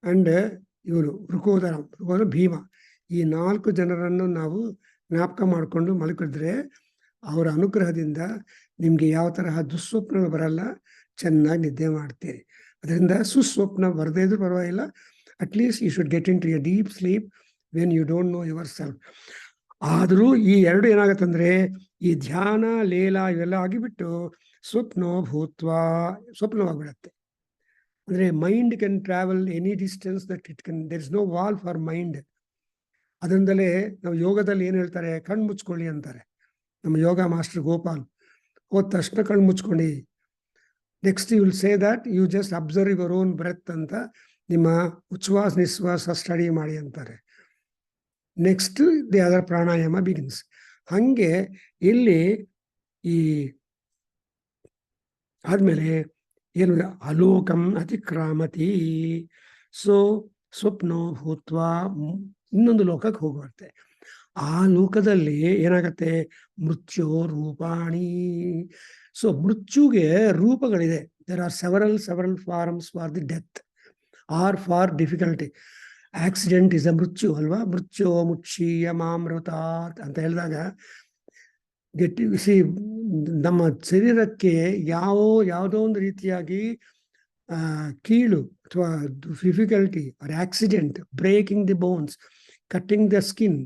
ಅಂಡ್ ಇವರು ಬೃಕೋದರಂ ಭೀಮ, ಈ 4 ಜನರನ್ನು ನಾವು ಜ್ಞಾಪಕ ಮಾಡಿಕೊಂಡು ಮಲಗಿದ್ರೆ ಅವರ ಅನುಗ್ರಹದಿಂದ ನಿಮಗೆ ಯಾವ ತರಹ ದುಸ್ವಪ್ನಗಳು ಬರಲ್ಲ, ಚೆನ್ನಾಗಿ ನಿದ್ದೆ ಮಾಡ್ತೀರಿ. ಅದರಿಂದ ಸುಸ್ವಪ್ನ ಬರದೇ ಇದ್ರೂ ಪರವಾಗಿಲ್ಲ, at least you should get into a deep sleep when you don't know yourself. ಆದರೂ ಈ ಎರಡು ಏನಾಗತ್ತಂದ್ರೆ, ಈ ಧ್ಯಾನ ಲೀಲ ಇವೆಲ್ಲ ಆಗಿಬಿಟ್ಟು ಸ್ವಪ್ನವಾಗ್ಬಿಡತ್ತೆ. ಅಂದರೆ mind can travel any distance that it can, there is no wall for mind. ಅದರಿಂದಲೇ ನಾವು ಯೋಗದಲ್ಲಿ ಏನು ಹೇಳ್ತಾರೆ, ಕಣ್ಣು ಮುಚ್ಕೊಳ್ಳಿ ಅಂತಾರೆ ನಮ್ಮ ಯೋಗ ಮಾಸ್ಟರ್ ಗೋಪಾಲ್. ಹೋದ ತಕ್ಷಣ ಕಣ್ಣು ಮುಚ್ಕೊಂಡು, next you will say that you just observe your own breath ಅಂತ, ನಿಮ್ಮ ಉಚ್ಛ್ವಾಸ ನಿಶ್ವಾಸ ಸ್ಟಡಿ ಮಾಡಿ ಅಂತಾರೆ. Next the other pranayama begins. ಹಾಗೆ ಇಲ್ಲಿ ಈ ಆದಮೇಲೆ ಏನು, ಅಲೋಕಂ ಅತಿಕ್ರಾಮತಿ. ಸೊ ಸ್ವಪ್ನೋ ಭೂತ್ವ ಇನ್ನೊಂದು ಲೋಕಕ್ಕೆ ಹೋಗುತ್ತೆ. ಆ ಲೋಕದಲ್ಲಿ ಏನಾಗತ್ತೆ, ಮೃತ್ಯೋ ರೂಪಾಣಿ. ಸೊ ಮೃತ್ಯುಗೆ ರೂಪಗಳಿದೆ. There are several forms for the death or for difficulty. Accident is a ಮೃತ್ಯು ಅಲ್ವಾ. ಮೃತ್ಯೋ ಮುಕ್ಷೀಯ ಮಾಮೃತಾತ್ ಅಂತ ಹೇಳಿದಾಗ ನಮ್ಮ ಶರೀರಕ್ಕೆ ಯಾವುದೋ ಒಂದು ರೀತಿಯಾಗಿ ಕೀಳು ಅಥವಾ difficulty or accident, breaking the bones, cutting the skin,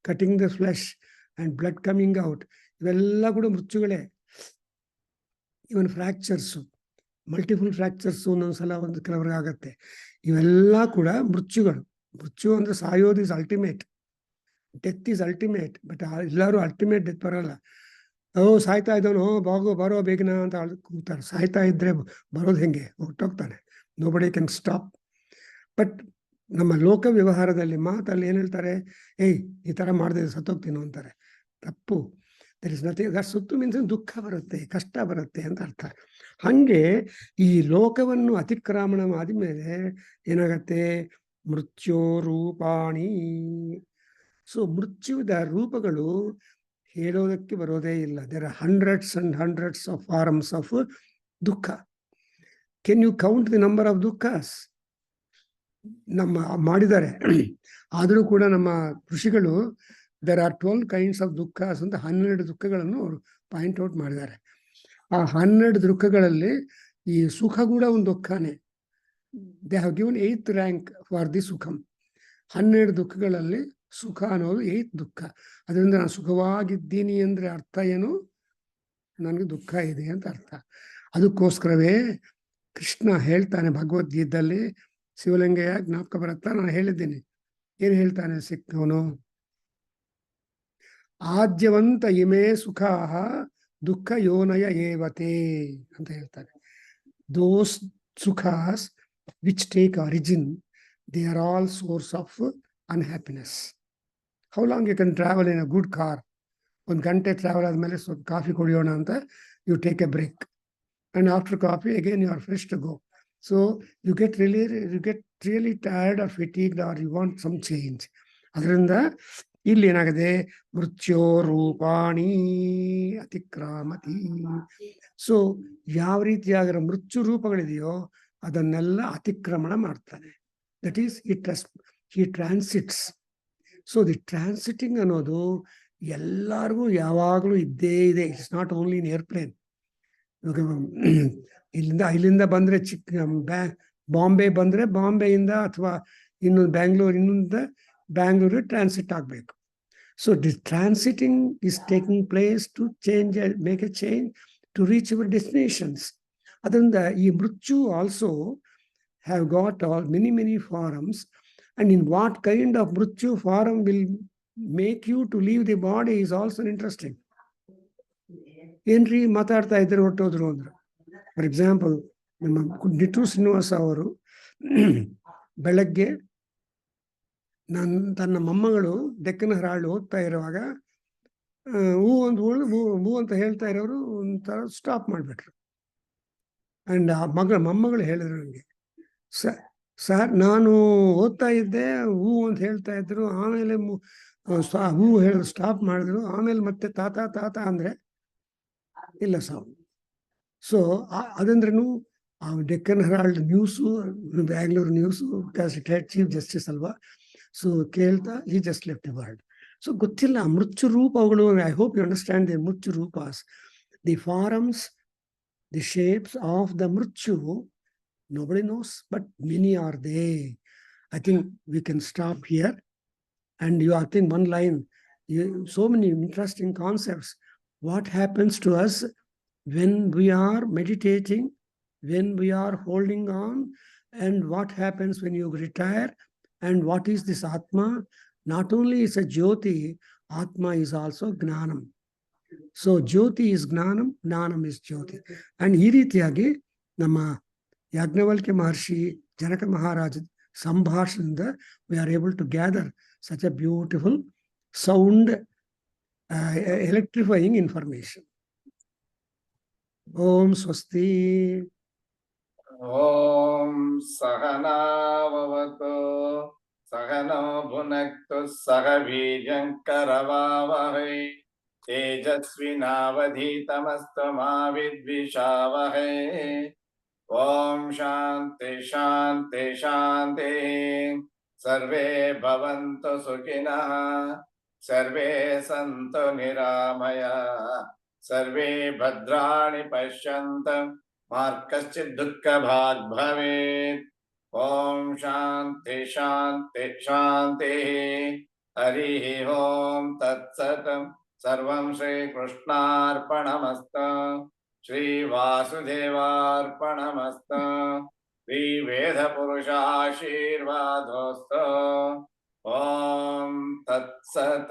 cutting the flesh and blood coming out, ಇವೆಲ್ಲ ಕೂಡ ಮೃತ್ಯುಗಳೇ. ಇವನ್ ಫ್ರ್ಯಾಕ್ಚರ್ಸು, ಮಲ್ಟಿಪಲ್ ಫ್ರ್ಯಾಕ್ಚರ್ಸು ಒಂದೊಂದ್ಸಲ ಕೆಲವ್ರಿಗೆ ಆಗತ್ತೆ. ಇವೆಲ್ಲ ಕೂಡ ಮೃತ್ಯುಗಳು. ಮೃತ್ಯು ಅಂದರೆ ಸಾಯೋದು is ultimate, death is ultimate. But ಎಲ್ಲರೂ ಅಲ್ಟಿಮೇಟ್ ಡೆತ್ ಬರೋಲ್ಲ. ಸಾಯ್ತಾ ಇದ್ದವನು ಬರೋ ಬೇಗನ ಅಂತ ಕೂಗ್ತಾರೆ. ಸಾಯ್ತಾ ಇದ್ರೆ ಬರೋದು ಹೆಂಗೆ, ಹೊರಟೋಗ್ತಾನೆ. Nobody can stop. ಬಟ್ ನಮ್ಮ ಲೋಕ ವ್ಯವಹಾರದಲ್ಲಿ ಮಾತಲ್ಲಿ ಏನು ಹೇಳ್ತಾರೆ, ಈ ಥರ ಮಾಡಿದೆ ಸತ್ತೋಗ್ತೀನೋ ಅಂತಾರೆ. ತಪ್ಪು. There is nothing. ಸುತ್ತು ಮೀನ್ಸ್ ದುಃಖ ಬರುತ್ತೆ, ಕಷ್ಟ ಬರುತ್ತೆ ಅಂತ ಅರ್ಥ. ಹಾಗೆ ಈ ಲೋಕವನ್ನು ಅತಿಕ್ರಮಣ ಆದಮೇಲೆ ಏನಾಗತ್ತೆ, ಮೃತ್ಯೋ ರೂಪಾಣಿ. ಸೊ ಮೃತ್ಯುದ ರೂಪಗಳು ಹೇಳೋದಕ್ಕೆ ಬರೋದೇ ಇಲ್ಲ. There are hundreds and hundreds of forms of ದುಃಖ. Can you count the number of ದುಃಖಸ್? ನಮ್ಮ ಮಾಡಿದ್ದಾರೆ. ಆದರೂ ಕೂಡ ನಮ್ಮ ಋಷಿಗಳು ದೇರ್ ಆರ್ 12 ಕೈಂಡ್ಸ್ ಆಫ್ ದುಃಖಸ್ ಅಂತ 12 ದುಃಖಗಳನ್ನು ಅವರು ಪಾಯಿಂಟ್ ಔಟ್ ಮಾಡಿದ್ದಾರೆ. ಆ 12 ದುಃಖಗಳಲ್ಲಿ ಈ ಸುಖ ಕೂಡ ಒಂದು ದುಃಖನೇ. They have given 8th rank for the ಸುಖಂ. 12 ದುಃಖಗಳಲ್ಲಿ ಸುಖ ಅನ್ನೋದು 8th ದುಃಖ. ಅದರಿಂದ ನಾನು ಸುಖವಾಗಿದ್ದೀನಿ ಅಂದರೆ ಅರ್ಥ ಏನು, ನನಗೆ ದುಃಖ ಇದೆ ಅಂತ ಅರ್ಥ. ಅದಕ್ಕೋಸ್ಕರವೇ ಕೃಷ್ಣ ಹೇಳ್ತಾನೆ ಭಗವದ್ಗೀತೆಯಲ್ಲಿ, ಶಿವಲಿಂಗಯ್ಯ ಜ್ಞಾಪಕ ಬರುತ್ತಾ, ನಾನು ಹೇಳಿದ್ದೀನಿ. ಏನು ಹೇಳ್ತಾನೆ ಸಿಕ್ಕವನು, ಆದ್ಯವಂತ ಇಮೇ ಸುಖಾಹ ದುಃಖ ಯೋನಯ ಏವತೆ ಅಂತ ಹೇಳ್ತಾರೆ. Those sukhas which take origin, they are all source of unhappiness. How long you can travel in a good car? 1 ಗಂಟೆ ಟ್ರಾವೆಲ್ ಆದಮೇಲೆ ಸ್ವಲ್ಪ ಕಾಫಿ ಕುಡಿಯೋಣ ಅಂತ you take a break. And after coffee, again you are fresh to go. So you get really tired or fatigued, or you want some change. ಅದರಿಂದ ಇಲ್ಲಿ ಏನಾಗಿದೆ, ಮೃತ್ಯೋ ರೂಪಾಣಿ ಅತಿಕ್ರಾಮತಿ. So ಯಾವ ರೀತಿಯಾಗಿರೋ ಮೃತ್ಯು ರೂಪಗಳಿದೆಯೋ ಅದನ್ನೆಲ್ಲ ಅತಿಕ್ರಮಣ ಮಾಡ್ತಾನೆ. That is he transits. So the transiting ಅನ್ನೋದು ಎಲ್ಲರಿಗೂ ಯಾವಾಗಲೂ ಇದ್ದೇ ಇದೆ. It's not only in airplane. ಇಲ್ಲಿಂದ ಬಂದರೆ ಬಾಂಬೆ ಬಂದರೆ ಬಾಂಬೆಯಿಂದ ಅಥವಾ ಇನ್ನೊಂದು ಬ್ಯಾಂಗ್ಳೂರು ಟ್ರಾನ್ಸಿಟ್ ಆಗಬೇಕು. So the transiting is taking place to change, make a change to reach your destinations. ಅದರಿಂದ ಈ ಮೃತ್ಯು also have got all many forms. And in what kind of mrityu form will make you to leave the body is also interesting. ಏನ್ರಿ ಮಾತಾಡ್ತಾ ಇದ್ರೆ ಹೊಟ್ಟೋದ್ರು ಅಂದ್ರೆ, for example ನಮ್ಮ ನಿಟ್ಟೂರು ಶ್ರೀನಿವಾಸ ಅವರು ಬೆಳಗ್ಗೆ ತನ್ನ ಮೊಮ್ಮಗಳು ಡೆಕ್ಕನ್ ಹರಾಳು ಓದ್ತಾ ಇರುವಾಗ ಹೂ ಅಂತ ಹೇಳ್ತಾ ಇರೋರು ಒಂಥರ ಸ್ಟಾಪ್ ಮಾಡಿಬಿಟ್ರು. ಆ್ಯಂಡ್ ಆ ಮೊಮ್ಮಗಳು ಹೇಳಿದ್ರು ನನಗೆ, ಸರ್ ನಾನು ಓದ್ತಾ ಇದ್ದೆ, ಹೂ ಅಂತ ಹೇಳ್ತಾ ಇದ್ರು, ಆಮೇಲೆ ಹೂ ಹೇಳಿದ್ರು, ಸ್ಟಾಪ್ ಮಾಡಿದ್ರು, ಆಮೇಲೆ ಮತ್ತೆ ತಾತ ಅಂದರೆ ಇಲ್ಲ ಸೌಂಡ್. ಸೊ ಅದಂದ್ರೂ ಆ Deccan Herald news, Bangalore news, because it had chief justice ಅಲ್ವಾ. ಸೊ ಕೇಳ್ತಾ ಈ just left the world. So ಗೊತ್ತಿಲ್ಲ ಮೃತ್ಯು ರೂಪಗಳು. I hope you understand the ಮೃತ್ಯು ರೂಪಾಸ್, the forms, the shapes of the ಮೃತ್ಯು. Nobody knows, but many are there. I think we can stop here. And I think one line, so many interesting concepts. What happens to us when we are meditating, when we are holding on, and what happens when you retire, and what is this Atma? Not only is a Jyoti, Atma is also Gnanam. So Jyoti is Gnanam, Gnanam is Jyoti. And ಈ ರೀತಿಯಾಗಿ ನಮ್ಮ ಯಾಜ್ಞವಲ್ಕ್ಯ ಮಹರ್ಷಿ ಜನಕ ಮಹಾರಾಜ ಸಂಭಾಷಣೆಯಿಂದ we are able to gather such a beautiful sound, electrifying information. Om Swasti. Om Sahana Vavatu Sahano Bhunaktu Sahavijam Karavavahai Tejasvinavadhitamastu ma vidvishavahai. Om Shanti Shanti Shanti. Sarve bhavantu sukhinah, sarve santu niramaya, sarve bhadrani pashyantam, ma kaschid dukkha bhag bhavet. Om Shanti Shanti Shanti. Hari Om Tat Sat. Sarvam Shri Krishnarpanamastu. Shri Vasudevarpanamastu. Shri Veda Purusha Ashirvadostu. Om Tat Sat.